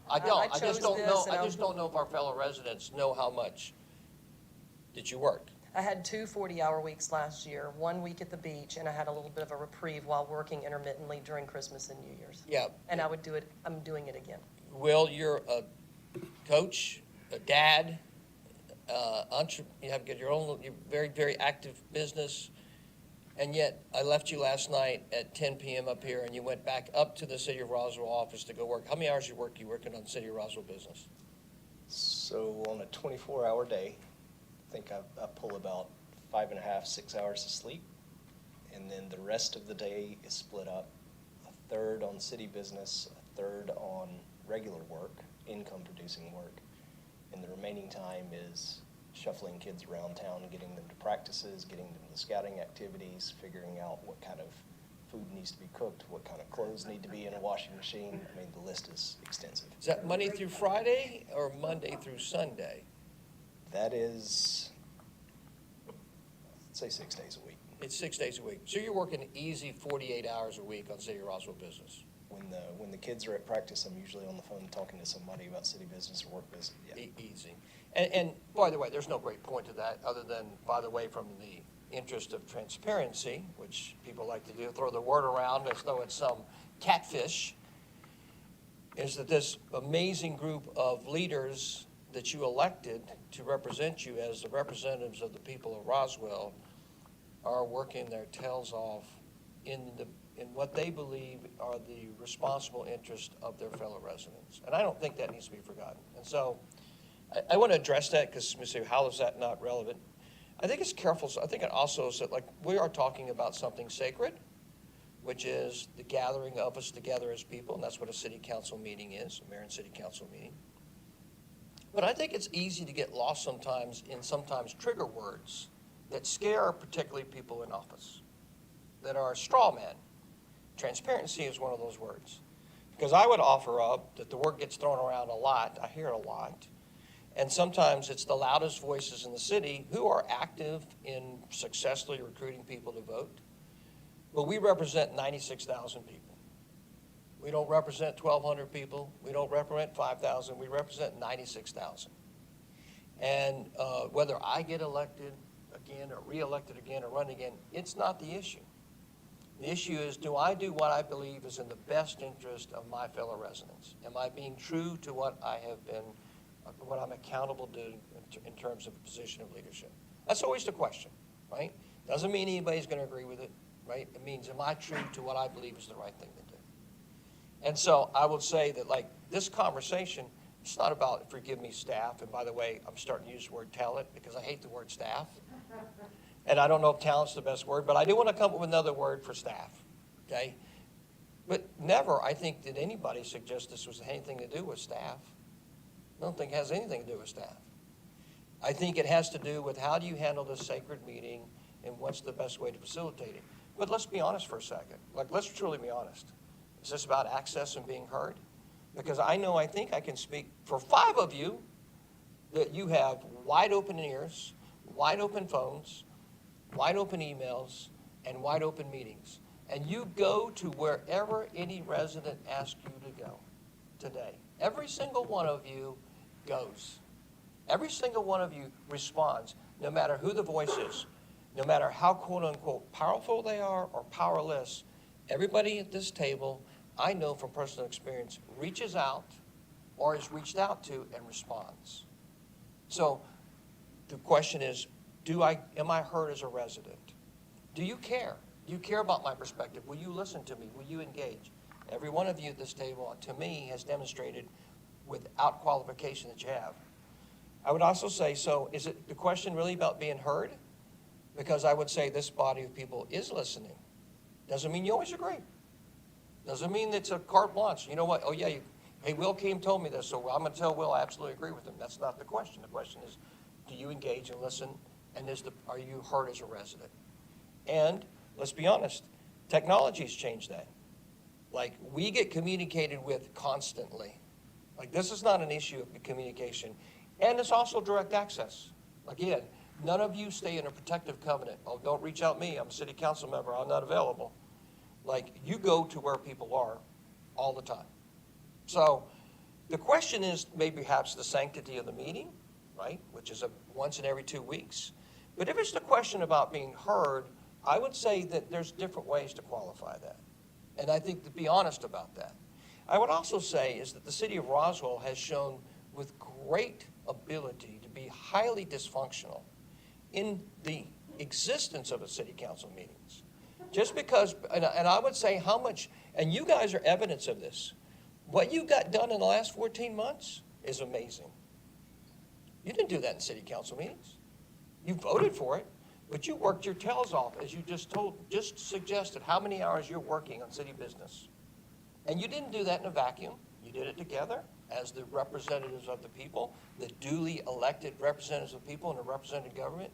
I don't. I I just chose don't this know, and I just don't know if our fellow residents know how much did you work. I had 2 40-hour weeks last year, 1 week at the beach, and I had a little bit of a reprieve while working intermittently during Christmas and New Year's. Yeah. And I would do it, I'm doing it again. Will, you're a coach, a dad, you have got your own, you're very active business, and yet I left you last night at 10 p.m. up here, and you went back up to the City of Roswell office to go work. How many hours you working on City of Roswell business? So on a 24-hour day, I think I pull about 5.5, 6 hours of sleep. And then the rest of the day is split up. A third on city business, a third on regular work, income-producing work. And the remaining time is shuffling kids around town, getting them to practices, getting them to scouting activities, figuring out what kind of food needs to be cooked, what kind of clothes need to be in a washing machine. I mean, the list is extensive. Is that Monday through Friday or Monday through Sunday? That is, let's say 6 days a week. It's 6 days a week. So you're working easy 48 hours a week on City of Roswell business. When the kids are at practice, I'm usually on the phone talking to somebody about city business or work business. Yeah. Easy. And by the way, there's no great point to that other than, by the way, from the interest of transparency, which people like to do, throw the word around as though it's some catfish, is that this amazing group of leaders that you elected to represent you as the representatives of the people of Roswell are working their tails off in what they believe are the responsible interest of their fellow residents. And I don't think that needs to be forgotten. And so I want to address that because we say, how is that not relevant? I think it's careful. I think it also is that, like, we are talking about something sacred, which is the gathering of us together as people, and that's what a city council meeting is, a mayor and city council meeting. But I think it's easy to get lost sometimes in trigger words that scare particularly people in office, that are straw men. Transparency is one of those words. Because I would offer up that the word gets thrown around a lot, I hear it a lot, and sometimes it's the loudest voices in the city who are active in successfully recruiting people to vote. But we represent 96,000 people. We don't represent 1,200 people. We don't represent 5,000. We represent 96,000. And whether I get elected again or reelected again or run again, it's not the issue. The issue is, do I do what I believe is in the best interest of my fellow residents? Am I being true to what I have been, what I'm accountable to in terms of a position of leadership? That's always the question, right? Doesn't mean anybody's going to agree with it, right? It means, am I true to what I believe is the right thing to do? And so I would say that, like, this conversation, it's not about, forgive me, staff. And by the way, I'm starting to use the word talent because I hate the word staff. And I don't know if talent's the best word, but I do want to come up with another word for staff, okay? But never, I think, did anybody suggest this was anything to do with staff. I don't think it has anything to do with staff. I think it has to do with how do you handle this sacred meeting and what's the best way to facilitate it. But let's be honest for a second. Like, let's truly be honest. Is this about access and being heard? Because I think I can speak for 5 of you that you have wide open ears, wide open phones, wide open emails, and wide open meetings. And you go to wherever any resident asks you to go today. Every single one of you goes. Every single one of you responds, no matter who the voice is, no matter how quote unquote powerful they are or powerless. Everybody at this table, I know from personal experience, reaches out or is reached out to and responds. So the question is, am I heard as a resident? Do you care? Do you care about my perspective? Will you listen to me? Will you engage? Every one of you at this table, to me, has demonstrated without qualification that you have. I would also say, so is it the question really about being heard? Because I would say this body of people is listening. Doesn't mean you always agree. Doesn't mean it's a carte blanche. You know what? Oh, yeah, hey, Will Keem told me this, so I'm going to tell Will I absolutely agree with him. That's not the question. The question is, do you engage and listen? And are you heard as a resident? And let's be honest, technology's changed that. Like, we get communicated with constantly. Like, this is not an issue of communication. And it's also direct access. Again, none of you stay in a protective covenant. Oh, don't reach out to me. I'm a city council member. I'm not available. Like, you go to where people are all the time. So the question is maybe perhaps the sanctity of the meeting, right, which is once in every 2 weeks. But if it's the question about being heard, I would say that there's different ways to qualify that. And I think to be honest about that. I would also say is that the city of Roswell has shown with great ability to be highly dysfunctional in the existence of a city council meetings. Just because, and I would say how much, and you guys are evidence of this, what you got done in the last 14 months is amazing. You didn't do that in city council meetings. You voted for it, but you worked your tails off, as you just suggested, how many hours you're working on city business. And you didn't do that in a vacuum. You did it together as the representatives of the people, the duly elected representatives of the people in a representative government.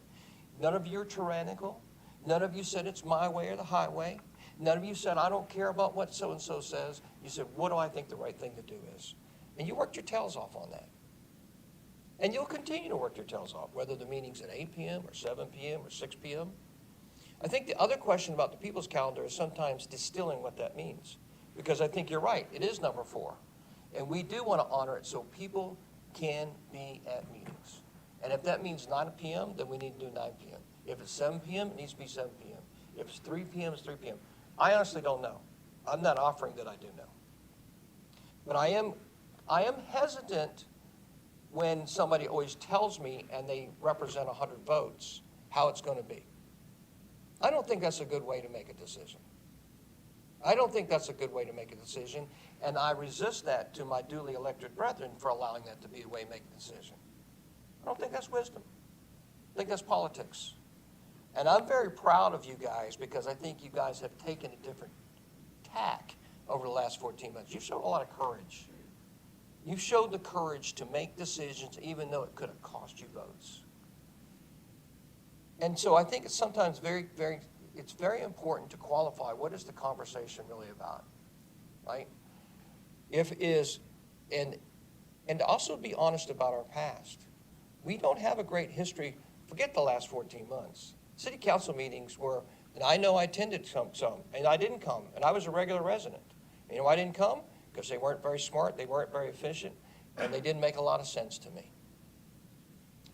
None of you are tyrannical. None of you said it's my way or the highway. None of you said, I don't care about what so-and-so says. You said, what do I think the right thing to do is? And you worked your tails off on that. And you'll continue to work your tails off, whether the meeting's at 8 p.m. or 7 p.m. or 6 p.m. I think the other question about the people's calendar is sometimes distilling what that means. Because I think you're right, it is number 4. And we do want to honor it so people can be at meetings. And if that means 9 PM, then we need to do 9 PM. If it's 7 PM, it needs to be 7 PM. If it's 3 PM, it's 3 PM. I honestly don't know. I'm not offering that I do know. But I am hesitant when somebody always tells me and they represent 100 votes, how it's going to be. I don't think that's a good way to make a decision. I don't think that's a good way to make a decision, and I resist that to my duly elected brethren for allowing that to be a way to make a decision. I don't think that's wisdom. I think that's politics. And I'm very proud of you guys because I think you guys have taken a different tack over the last 14 months. You've shown a lot of courage. You've showed the courage to make decisions even though it could have cost you votes. And so I think it's sometimes it's very important to qualify what is the conversation really about, right? And to also be honest about our past. We don't have a great history, forget the last 14 months. City council meetings were, and I know I attended some, and I didn't come, and I was a regular resident. And you know why I didn't come? Because they weren't very smart, they weren't very efficient, and they didn't make a lot of sense to me.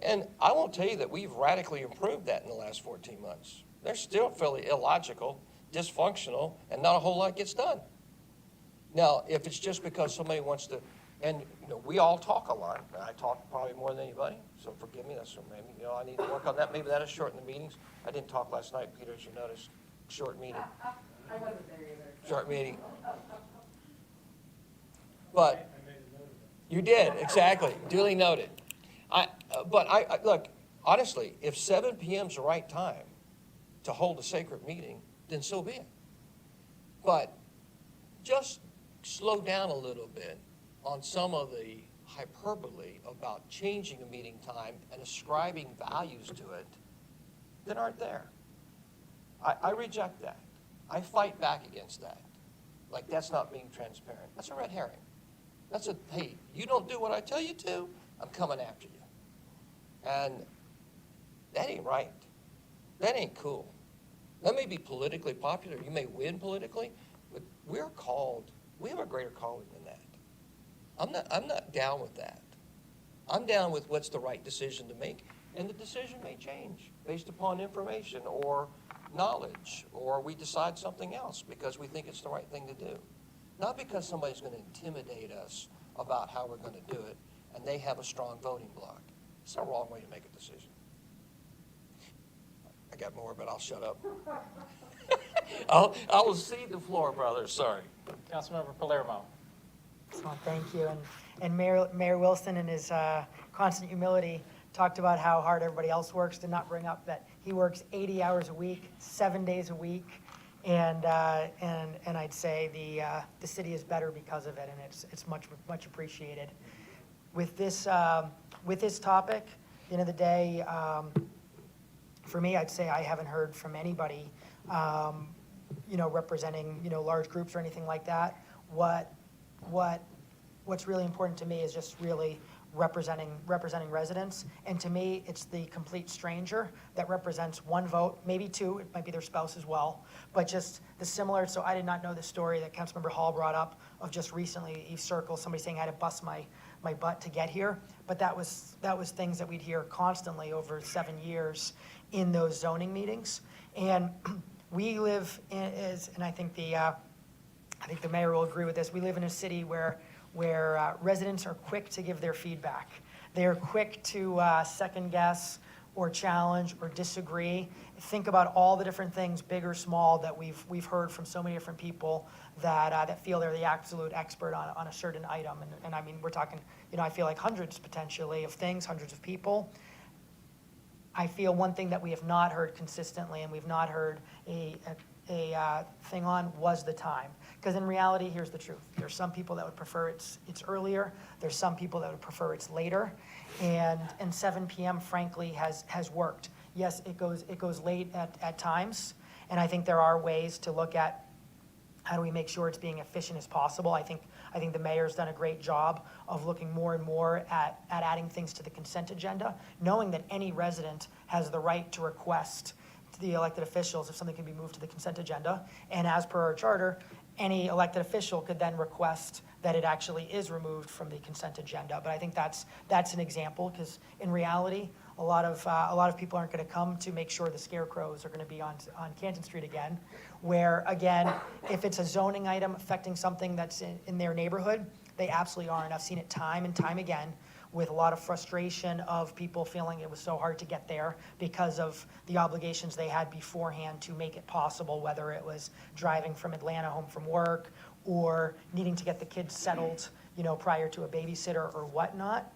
And I won't tell you that we've radically improved that in the last 14 months. They're still fairly illogical, dysfunctional, and not a whole lot gets done. Now, if it's just because somebody wants to, and you know, we all talk a lot. I talk probably more than anybody, so forgive me. That's maybe I need to work on that. Maybe that'll shorten the meetings. I didn't talk last night, Peter, as you noticed. Short meeting. I wasn't there either. Short meeting. But you did, exactly. Duly noted. But look, honestly, if 7 p.m. is the right time to hold a sacred meeting, then so be it. But just slow down a little bit on some of the hyperbole about changing a meeting time and ascribing values to it that aren't there. I reject that. I fight back against that. Like, that's not being transparent. That's a red herring. That's a, hey, you don't do what I tell you to, I'm coming after you. And that ain't right. That ain't cool. That may be politically popular. You may win politically, but we have a greater calling than that. I'm not down with that. I'm down with what's the right decision to make, and the decision may change based upon information or knowledge, or we decide something else because we think it's the right thing to do. Not because somebody's going to intimidate us about how we're going to do it, and they have a strong voting bloc. It's the wrong way to make a decision. I got more, but I'll shut up. I will cede the floor, brother. Sorry. Councilmember Palermo. So thank you. And Mayor Wilson, in his constant humility, talked about how hard everybody else works, did not bring up that he works 80 hours a week, 7 days a week. And I'd say the city is better because of it, and it's much appreciated. With this topic, at the end of the day, for me, I'd say I haven't heard from anybody, representing, large groups or anything like that. What's really important to me is just really representing residents. And to me, it's the complete stranger that represents one vote, maybe two, it might be their spouse as well, but just the similar. So I did not know the story that Councilmember Hall brought up of just recently, Eve Circle, somebody saying I had to bust my butt to get here. But that was things that we'd hear constantly over 7 years in those zoning meetings. And we live and I think the mayor will agree with this, we live in a city where residents are quick to give their feedback. They are quick to second guess or challenge or disagree. Think about all the different things, big or small, that we've heard from so many different people that feel they're the absolute expert on a certain item. And I mean, we're talking, I feel like hundreds potentially of things, hundreds of people. I feel one thing that we have not heard consistently, and we've not heard a thing on, was the time. Because in reality, here's the truth. There's some people that would prefer it's earlier. There's some people that would prefer it's later. And 7 p.m. frankly has worked. Yes, it goes late at times. And I think there are ways to look at how do we make sure it's being efficient as possible. I think the mayor's done a great job of looking more and more at adding things to the consent agenda, knowing that any resident has the right to request to the elected officials if something can be moved to the consent agenda. And as per our charter, any elected official could then request that it actually is removed from the consent agenda. But I think that's an example, because in reality, a lot of people aren't going to come to make sure the scarecrows are going to be on Canton Street again, where, again, if it's a zoning item affecting something that's in their neighborhood, they absolutely are. And I've seen it time and time again, with a lot of frustration of people feeling it was so hard to get there because of the obligations they had beforehand to make it possible, whether it was driving from Atlanta home from work or needing to get the kids settled, prior to a babysitter or whatnot.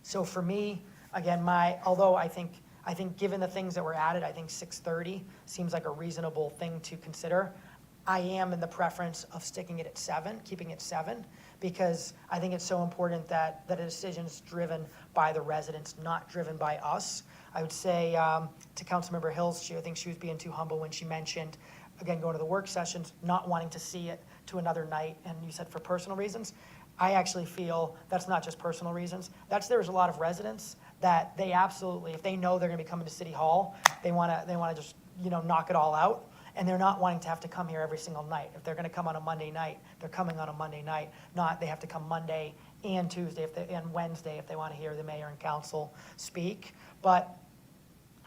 So for me, again, although I think given the things that were added, I think 6:30 seems like a reasonable thing to consider. I am in the preference of sticking it at 7, keeping it 7, because I think it's so important that a decision is driven by the residents, not driven by us. I would say to Councilmember Hills, I think she was being too humble when she mentioned, again, going to the work sessions, not wanting to see it to another night, and you said for personal reasons. I actually feel that's not just personal reasons. There's a lot of residents that they absolutely, if they know they're going to be coming to City Hall, they want to just knock it all out. And they're not wanting to have to come here every single night. If they're going to come on a Monday night, they're coming on a Monday night. Not they have to come Monday and Tuesday and Wednesday if they want to hear the mayor and council speak. But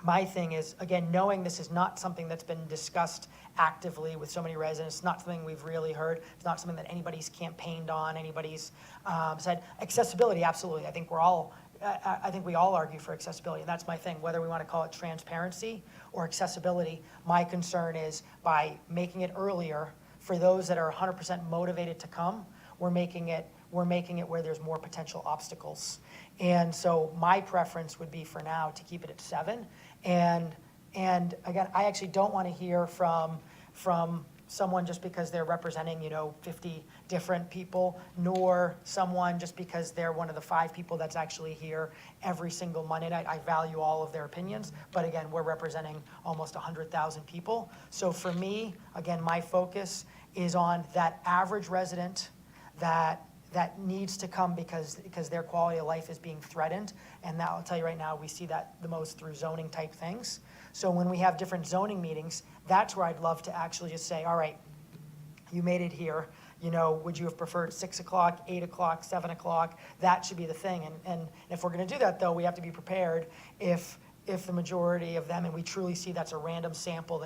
my thing is, again, knowing this is not something that's been discussed actively with so many residents, it's not something we've really heard, it's not something that anybody's campaigned on, anybody's said. Accessibility, absolutely. I think we all argue for accessibility, and that's my thing, whether we want to call it transparency or accessibility. My concern is by making it earlier for those that are 100% motivated to come, we're making it where there's more potential obstacles. And so my preference would be for now to keep it at 7. And again, I actually don't want to hear from someone just because they're representing, 50 different people, nor someone just because they're one of the 5 people that's actually here every single Monday night. I value all of their opinions, but again, we're representing almost 100,000 people. So for me, again, my focus is on that average resident that needs to come because their quality of life is being threatened. And that, I'll tell you right now, we see that the most through zoning type things. So when we have different zoning meetings, that's where I'd love to actually just say, all right, you made it here. Would you have preferred 6 o'clock, 8 o'clock, 7 o'clock? That should be the thing. And if we're going to do that, though, we have to be prepared if the majority of them, and we truly see that's a random sample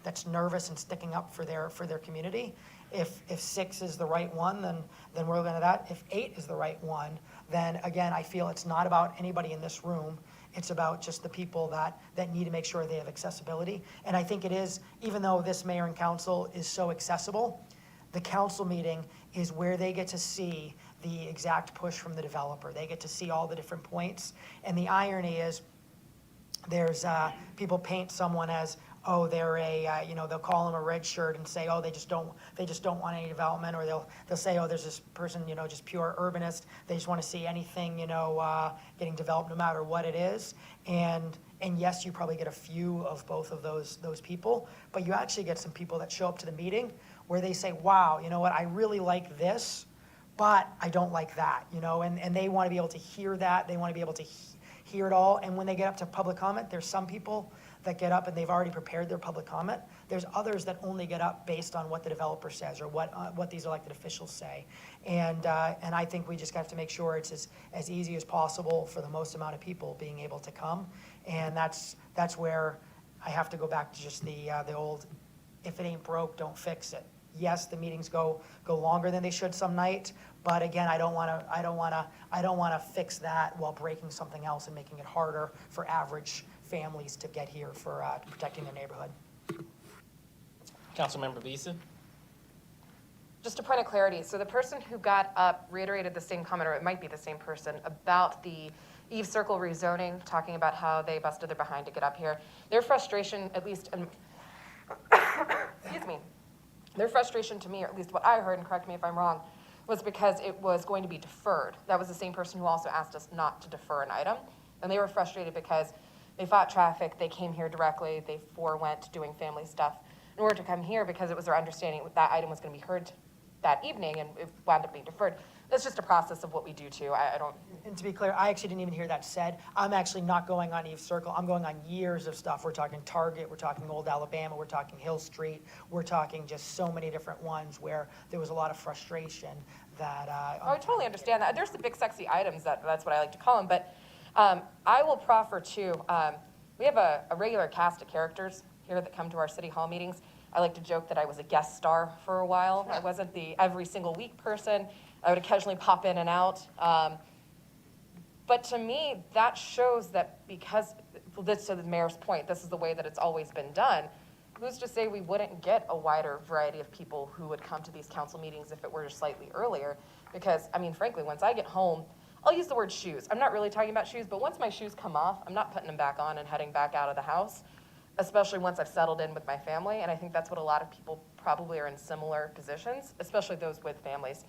that's nervous and sticking up for their community. If 6 is the right one, then we're looking at that. If 8 is the right one, then again, I feel it's not about anybody in this room. It's about just the people that need to make sure they have accessibility. And I think it is, even though this mayor and council is so accessible, the council meeting is where they get to see the exact push from the developer. They get to see all the different points. And the irony is, there's people paint someone as, oh, they're they'll call them a red shirt and say, oh, they just don't want any development, or they'll say, oh, there's this person, just pure urbanist. They just want to see anything, getting developed no matter what it is. And yes, you probably get a few of both of those people, but you actually get some people that show up to the meeting where they say, wow, you know what, I really like this, but I don't like that, and they want to be able to hear that. They want to be able to hear it all. And when they get up to public comment, there's some people that get up and they've already prepared their public comment. There's others that only get up based on what the developer says or what these elected officials say. And I think we just have to make sure it's as easy as possible for the most amount of people being able to come. And that's where I have to go back to just the old, if it ain't broke, don't fix it. Yes, the meetings go longer than they should some night, but again, I don't want to fix that while breaking something else and making it harder for average families to get here for protecting their neighborhood. Councilmember Beeson? Just a point of clarity, so the person who got up reiterated the same comment, or it might be the same person, about the Eve Circle rezoning, talking about how they busted their behind to get up here. Their frustration, at least, excuse me, their frustration to me, or at least what I heard, and correct me if I'm wrong, was because it was going to be deferred. That was the same person who also asked us not to defer an item. And they were frustrated because they fought traffic, they came here directly, they forewent doing family stuff in order to come here because it was their understanding that item was going to be heard that evening and it wound up being deferred. it's just a process of what we do too. I don't, And to be clear, I actually didn't even hear that said. I'm actually not going on Eve Circle. I'm going on years of stuff. We're talking Target, we're talking Old Alabama, we're talking Hill Street. We're talking just so many different ones where there was a lot of frustration that, I totally understand that. There's the big sexy items, that's what I like to call them, but I will proffer too, we have a regular cast of characters here that come to our city hall meetings. I like to joke that I was a guest star for a while. I wasn't the every single week person. I would occasionally pop in and out. But to me, that shows that because, well, this to the mayor's point, this is the way that it's always been done. Who's to say we wouldn't get a wider variety of people who would come to these council meetings if it were slightly earlier? Because, I mean, frankly, once I get home, I'll use the word shoes. I'm not really talking about shoes, but once my shoes come off, I'm not putting them back on and heading back out of the house, especially once I've settled in with my family. And I think that's what a lot of people probably are in similar positions, especially those with families,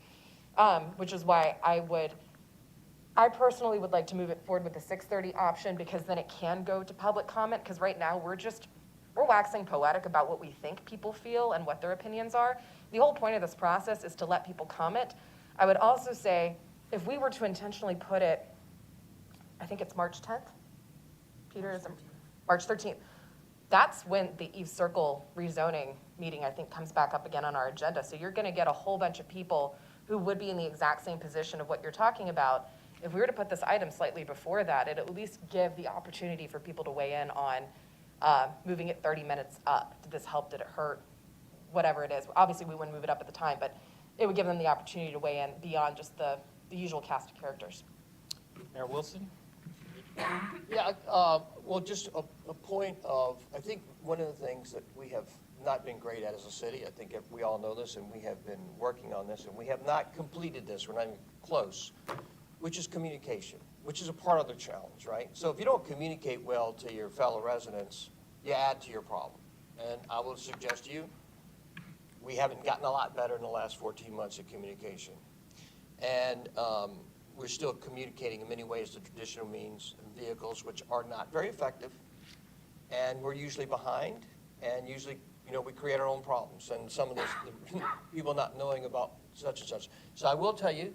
which is why I personally would like to move it forward with the 6:30 option, because then it can go to public comment, because right now we're waxing poetic about what we think people feel and what their opinions are. The whole point of this process is to let people comment. I would also say, if we were to intentionally put it, I think it's March 10th? Peter, is it March 13th? That's when the Eve Circle rezoning meeting, I think, comes back up again on our agenda. So you're gonna get a whole bunch of people who would be in the exact same position of what you're talking about. If we were to put this item slightly before that, it'd at least give the opportunity for people to weigh in on moving it 30 minutes up. Did this help? Did it hurt? Whatever it is. Obviously, we wouldn't move it up at the time, but it would give them the opportunity to weigh in beyond just the usual cast of characters. Mayor Wilson? Yeah, well, just a point of, I think one of the things that we have not been great at as a city, I think we all know this, and we have been working on this, and we have not completed this, we're not even close, which is communication, which is a part of the challenge, right? So if you don't communicate well to your fellow residents, you add to your problem. And I will suggest to you, we haven't gotten a lot better in the last 14 months of communication. And we're still communicating in many ways to traditional means and vehicles, which are not very effective. And we're usually behind, and usually, you know, we create our own problems. And some of this, the people not knowing about such and such. So I will tell you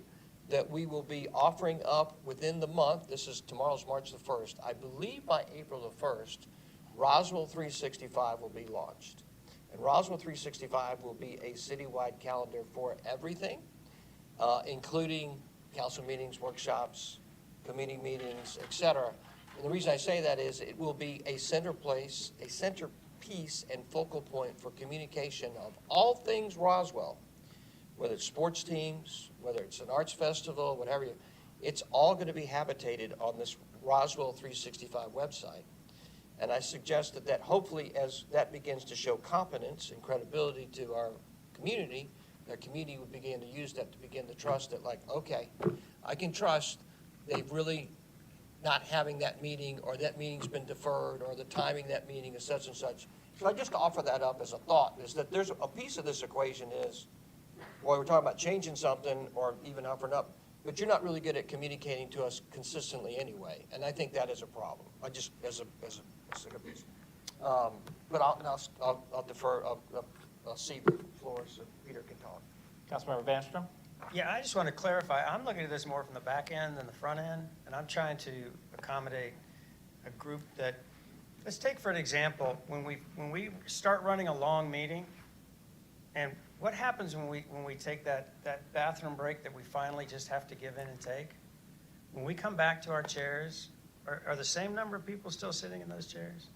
that we will be offering up within the month, tomorrow's March the 1st, I believe by April the 1st, Roswell 365 will be launched. And Roswell 365 will be a citywide calendar for everything, including council meetings, workshops, committee meetings, et cetera. And the reason I say that is it will be a centerpiece and focal point for communication of all things Roswell, whether it's sports teams, whether it's an arts festival, whatever. It's all going to be habitated on this Roswell 365 website. And I suggest that hopefully as that begins to show competence and credibility to our community would begin to use that to begin to trust that, like, okay, I can trust they've really not having that meeting, or that meeting's been deferred, or the timing of that meeting is such and such. So I just offer that up as a thought, is that there's a piece of this equation is, well, we're talking about changing something or even offering up, but you're not really good at communicating to us consistently anyway. And I think that is a problem. I just, as a second piece. But I'll defer, I'll cede the floor so Peter can talk. Councilmember Vanstrom? Yeah, I just want to clarify, I'm looking at this more from the back end than the front end, and I'm trying to accommodate a group that, let's take for an example, when we start running a long meeting, and what happens when we take that bathroom break that we finally just have to give in and take? When we come back to our chairs, are the same number of people still sitting in those chairs?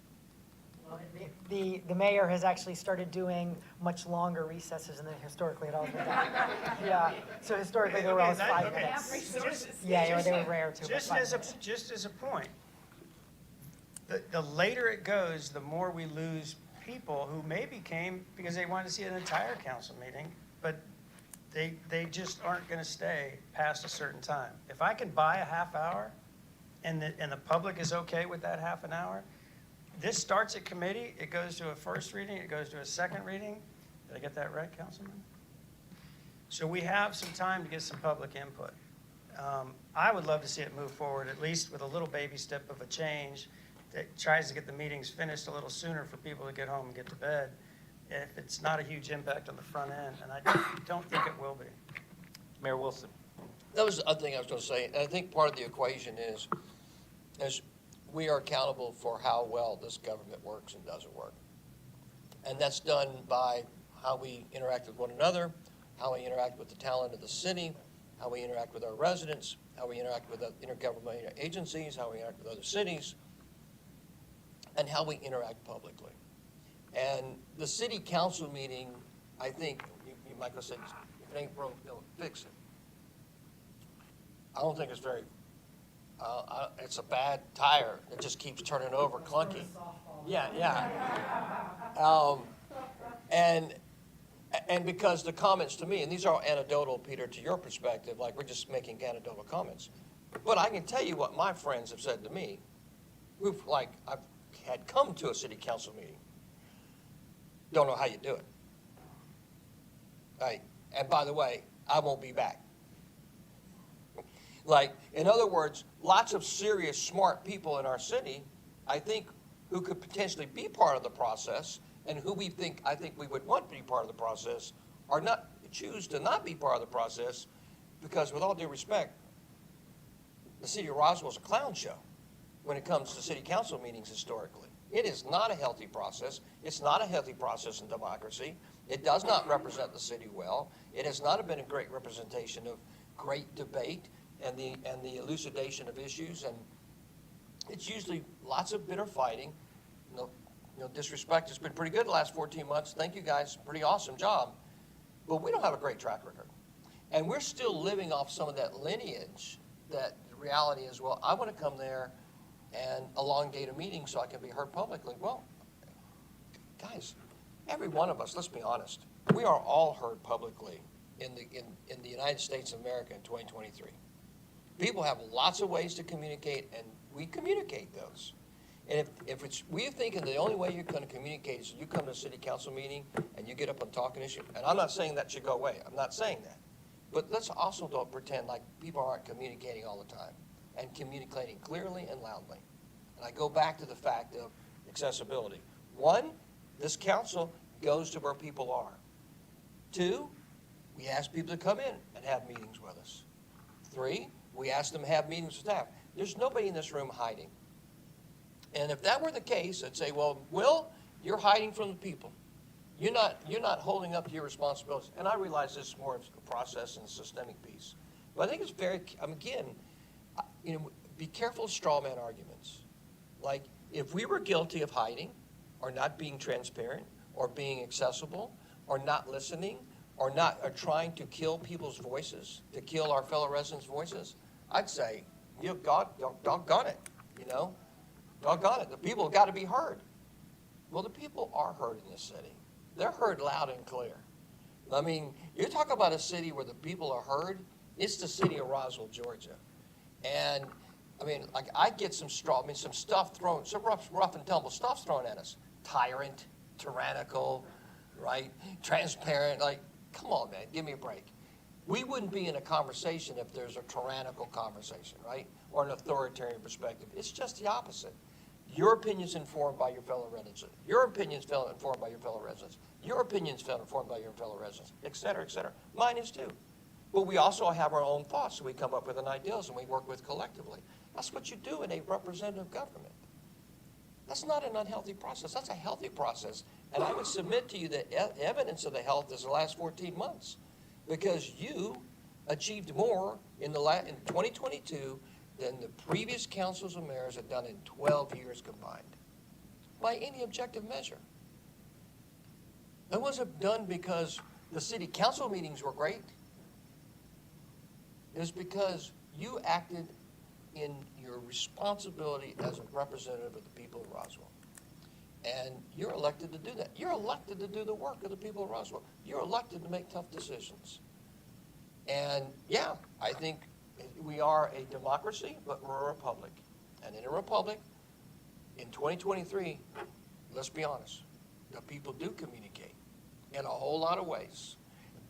The mayor has actually started doing much longer recesses than historically it always been done. Yeah, so historically they were always 5 minutes. Yeah, they were rare too. Just as a point, the later it goes, the more we lose people who maybe came because they wanted to see an entire council meeting, but they just aren't going to stay past a certain time. If I can buy a half hour and the public is okay with that half an hour, this starts at committee, it goes to a first reading, it goes to a second reading. Did I get that right, Councilman? So we have some time to get some public input. I would love to see it move forward, at least with a little baby step of a change that tries to get the meetings finished a little sooner for people to get home and get to bed, if it's not a huge impact on the front end, and I don't think it will be. Mayor Wilson? That was the other thing I was going to say, and I think part of the equation is we are accountable for how well this government works and doesn't work. And that's done by how we interact with one another, how we interact with the talent of the city, how we interact with our residents, how we interact with intergovernmental agencies, how we interact with other cities, and how we interact publicly. And the city council meeting, I think, Michael said, if it ain't broke, don't fix it. I don't think it's very, it's a bad tire. It just keeps turning over, clunky. Yeah, yeah. And because the comments to me, and these are anecdotal, Peter, to your perspective, like we're just making anecdotal comments. But I can tell you what my friends have said to me, who've I've had come to a city council meeting. Don't know how you do it. Right? And by the way, I won't be back. In other words, lots of serious, smart people in our city, I think, who could potentially be part of the process, and who I think we would want to be part of the process, choose to not be part of the process, because with all due respect, the city of Roswell is a clown show when it comes to city council meetings historically. It is not a healthy process. It's not a healthy process in democracy. It does not represent the city well. It has not been a great representation of great debate and the elucidation of issues, and it's usually lots of bitter fighting. No disrespect, it's been pretty good the last 14 months. Thank you guys, pretty awesome job. But we don't have a great track record. And we're still living off some of that lineage that the reality is, well, I want to come there and elongate a meeting so I can be heard publicly. Well, guys, every one of us, let's be honest, we are all heard publicly in the United States of America in 2023. People have lots of ways to communicate, and we communicate those. And if we're thinking the only way you're going to communicate is you come to a city council meeting and you get up and talk an issue, and I'm not saying that should go away. I'm not saying that. But let's also don't pretend like people aren't communicating all the time and communicating clearly and loudly. And I go back to the fact of accessibility. One, this council goes to where people are. Two, we ask people to come in and have meetings with us. Three, we ask them to have meetings with staff. There's nobody in this room hiding. And if that were the case, I'd say, well, Will, you're hiding from the people. You're not holding up to your responsibilities. And I realize this is more of a process and a systemic piece. But I think it's very, again, be careful of straw man arguments. Like, if we were guilty of hiding or not being transparent or being accessible or not listening or trying to kill people's voices, to kill our fellow residents' voices, I'd say, doggone it, doggone it. The people have got to be heard. Well, the people are heard in this city. They're heard loud and clear. I mean, you're talking about a city where the people are heard. It's the city of Roswell, Georgia. And I mean, I get some stuff thrown, some rough and tumble stuff thrown at us. Tyrant, tyrannical, right? Transparent. Come on, man, give me a break. We wouldn't be in a conversation if there's a tyrannical conversation, right? Or an authoritarian perspective. It's just the opposite. Your opinion's informed by your fellow residents. Your opinion's informed by your fellow residents. Your opinion's informed by your fellow residents, et cetera, et cetera. Mine is too. But we also have our own thoughts, so we come up with an ideas and we work with collectively. That's what you do in a representative government. That's not an unhealthy process. That's a healthy process. And I would submit to you that evidence of the health is the last 14 months, because you achieved more in 2022 than the previous councils of mayors had done in 12 years combined, by any objective measure. It wasn't done because the city council meetings were great. It was because you acted in your responsibility as a representative of the people of Roswell. And you're elected to do that. You're elected to do the work of the people of Roswell. You're elected to make tough decisions. And yeah, I think we are a democracy, but we're a republic. And in a republic, in 2023, let's be honest, the people do communicate in a whole lot of ways.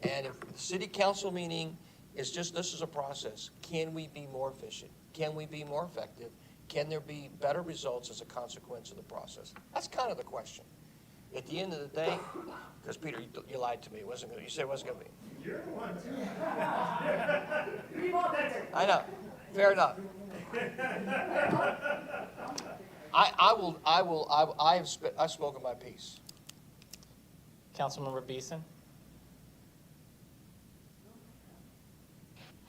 And if the city council meeting is just, this is a process, can we be more efficient? Can we be more effective? Can there be better results as a consequence of the process? That's kind of the question. At the end of the day, because Peter, you lied to me, it wasn't gonna, you said it wasn't gonna be. You're the one too. I know, fair enough. I've spoken my piece. Councilmember Beeson?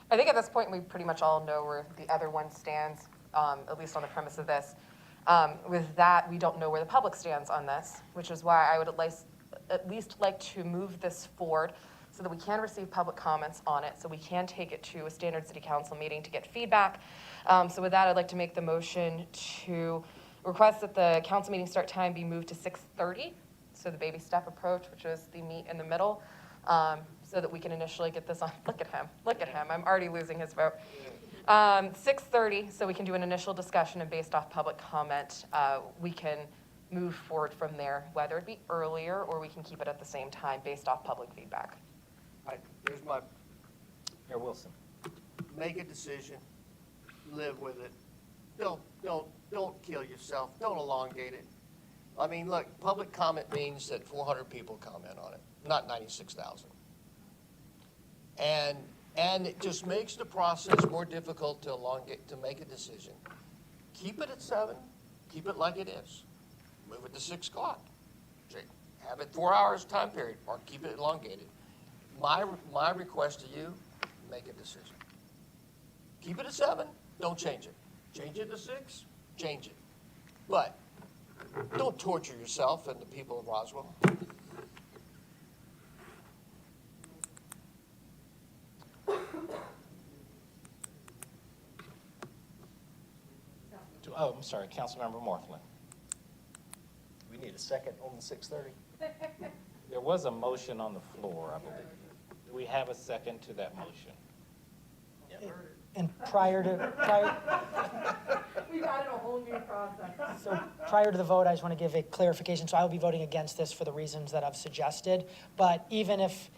I think at this point, we pretty much all know where the other one stands, at least on the premise of this. With that, we don't know where the public stands on this, which is why I would at least like to move this forward so that we can receive public comments on it, so we can take it to a standard city council meeting to get feedback. So with that, I'd like to make the motion to request that the council meeting start time be moved to 6:30, so the baby step approach, which is the meet in the middle, so that we can initially get this on. Look at him, I'm already losing his vote. 6:30, so we can do an initial discussion, and based off public comment, we can move forward from there, whether it be earlier or we can keep it at the same time based off public feedback. Here's my, Mayor Wilson? make a decision, live with it. Don't kill yourself, don't elongate it. I mean, look, public comment means that 400 people comment on it, not 96,000. And it just makes the process more difficult to elongate, to make a decision. Keep it at 7, keep it like it is. Move it to 6 o'clock. Have it 4 hours time period, or keep it elongated. My request to you, make a decision. Keep it at 7, don't change it. Change it to 6, change it. But don't torture yourself and the people of Roswell. Oh, I'm sorry, Councilmember Morthland. We need a second on the 6:30. There was a motion on the floor, I believe. Do we have a second to that motion? And prior to, We've added a whole new process. so prior to the vote, I just want to give a clarification. So I will be voting against this for the reasons that I've suggested. But even if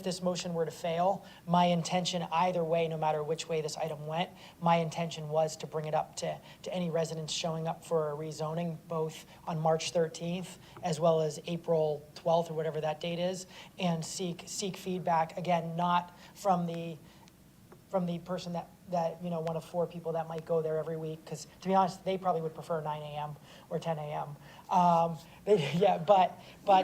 this motion were to fail, my intention either way, no matter which way this item went, my intention was to bring it up to any residents showing up for a rezoning, both on March 13th as well as April 12th or whatever that date is, and seek feedback, again, not from the person that one of 4 people that might go there every week, because to be honest, they probably would prefer 9 a.m. or 10 a.m. But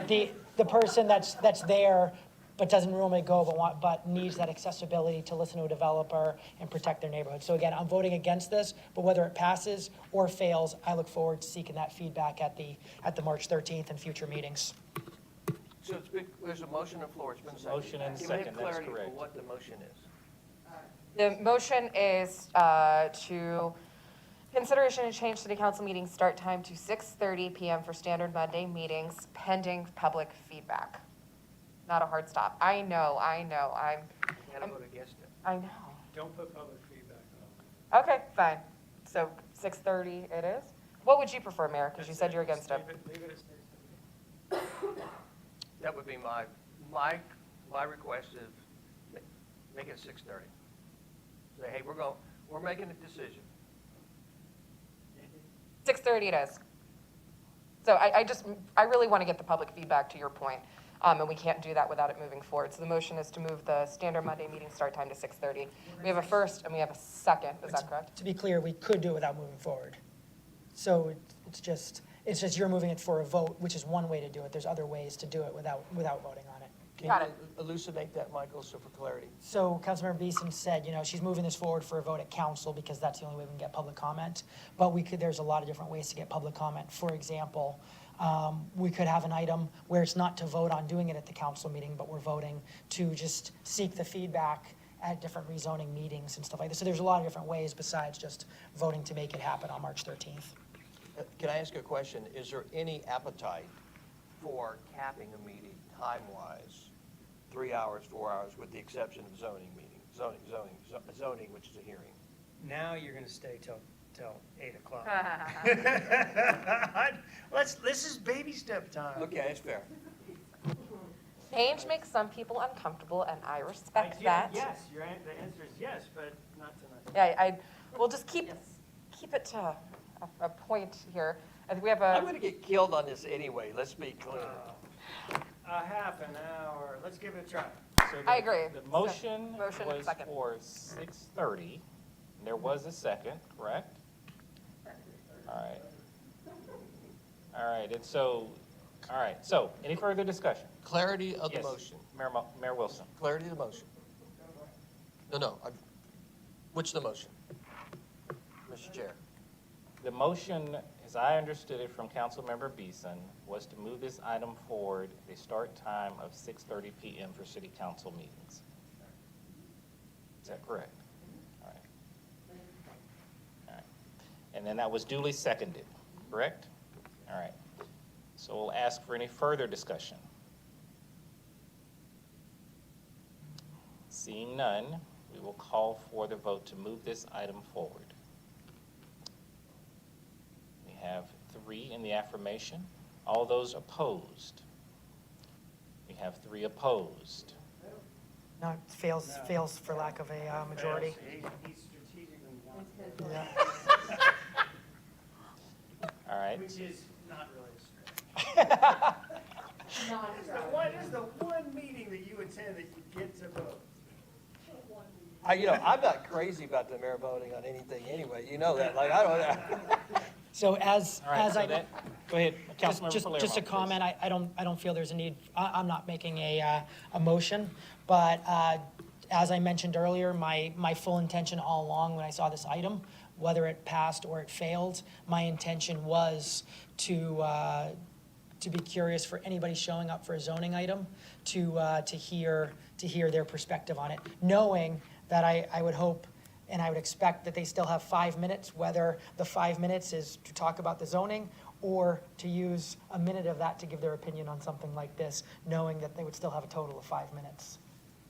the person that's there but doesn't normally go, but needs that accessibility to listen to a developer and protect their neighborhood. So again, I'm voting against this, but whether it passes or fails, I look forward to seeking that feedback at the March 13th and future meetings. So there's a motion on the floor, it's been seconded. Motion and Can we second, have that's clarity for correct. what the motion is? The motion is to consideration to change city council meeting start time to 6:30 PM for standard Monday meetings pending public feedback. Not a hard stop. I know, I'm, Gotta vote against it. I know. Don't put public feedback on. Okay, fine. So 6:30 it is? What would you prefer, Mayor? Because you said you're against it. Leave it at 6:30. That would be my request is make it 6:30. Say, hey, we're making a decision. 6:30 it is. So I really want to get the public feedback to your point, and we can't do that without it moving forward. So the motion is to move the standard Monday meeting start time to 6:30. We have a first and we have a second, is that correct? To be clear, we could do it without moving forward. So it's just you're moving it for a vote, which is one way to do it. There's other ways to do it without voting on it. Got Can it. you elucidate that, Michael, so for clarity? So Councilmember Beeson said, she's moving this forward for a vote at council because that's the only way we can get public comment. But there's a lot of different ways to get public comment. For example, we could have an item where it's not to vote on doing it at the council meeting, but we're voting to just seek the feedback at different rezoning meetings and stuff like this. So there's a lot of different ways besides just voting to make it happen on March 13th. Can I ask a question? Is there any appetite for capping a meeting time-wise, 3 hours, 4 hours, with the exception of zoning meeting, zoning, which is a hearing? Now you're gonna stay till 8 o'clock. This is baby step time. Okay, that's fair. Change makes some people uncomfortable, and I respect that. Yes, the answer is yes, but not tonight. Yeah, we'll just keep it to a point here. I think we have I'm a, gonna get killed on this anyway, let's be clear. A half an hour, let's give it a try. So I agree. The So, motion motion, was second. for 6:30. There was a second, correct? All right. All right, and so, all right, so, any further discussion? Clarity of the Yes. motion, Mayor Wilson. clarity of the motion. No, which the motion? Mr. Chair. The motion, as I understood it from Councilmember Beeson, was to move this item forward, a start time of 6:30 PM for city council meetings. Is that correct? All right. All right. And then that was duly seconded, correct? All right. So we'll ask for any further discussion. Seeing none, we will call for the vote to move this item forward. We have 3 in the affirmation. All those opposed? We have 3 opposed. No, it fails for lack of a majority. He's strategically wants Yeah. All right. which is not really a stretch. Not This is the one meeting that you attend that you get to vote. I'm not crazy about the mayor voting on anything anyway, you know that, like, I don't. So as, All right, as so I. that, go ahead, Councilmember Just Palermo, a please. comment, I don't feel there's a need, I'm not making a motion, but as I mentioned earlier, my full intention all along when I saw this item, whether it passed or it failed, my intention was to be curious for anybody showing up for a zoning item, to hear their perspective on it, knowing that I would hope and I would expect that they still have 5 minutes, whether the 5 minutes is to talk about the zoning or to use a minute of that to give their opinion on something like this, knowing that they would still have a total of 5 minutes.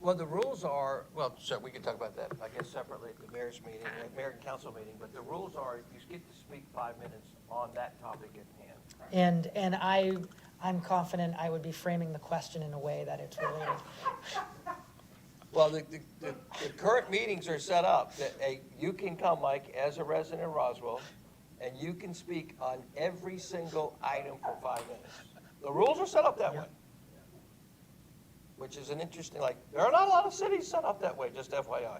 Well, the rules are, well, so we can talk about that, I guess, separately at the mayor's meeting, mayor and council meeting, but the rules are you get to speak 5 minutes on that topic at hand. And I'm confident I would be framing the question in a way that it's related. Well, the current meetings are set up that you can come, Mike, as a resident of Roswell, and you can speak on every single item for 5 minutes. The rules are set up that way. Which is an interesting, like, there are not a lot of cities set up that way, just FYI.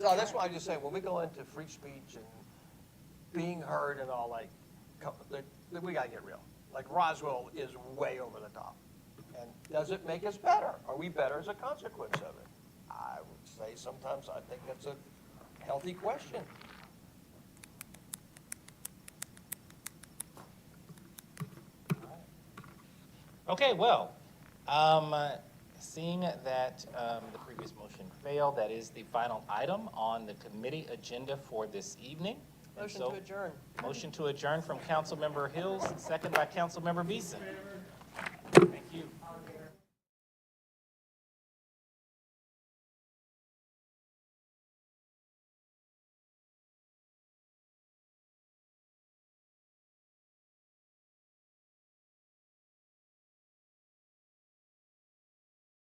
No, that's why I just say, when we go into free speech and being heard and all, like, we gotta get real. Like, Roswell is way over the top. And does it make us better? Are we better as a consequence of it? I would say sometimes I think that's a healthy question. Okay, well, seeing that the previous motion failed, that is the final item on the committee agenda for this evening. And Motion so- to adjourn. Motion to adjourn from Councilmember Hills, second by Councilmember Beeson.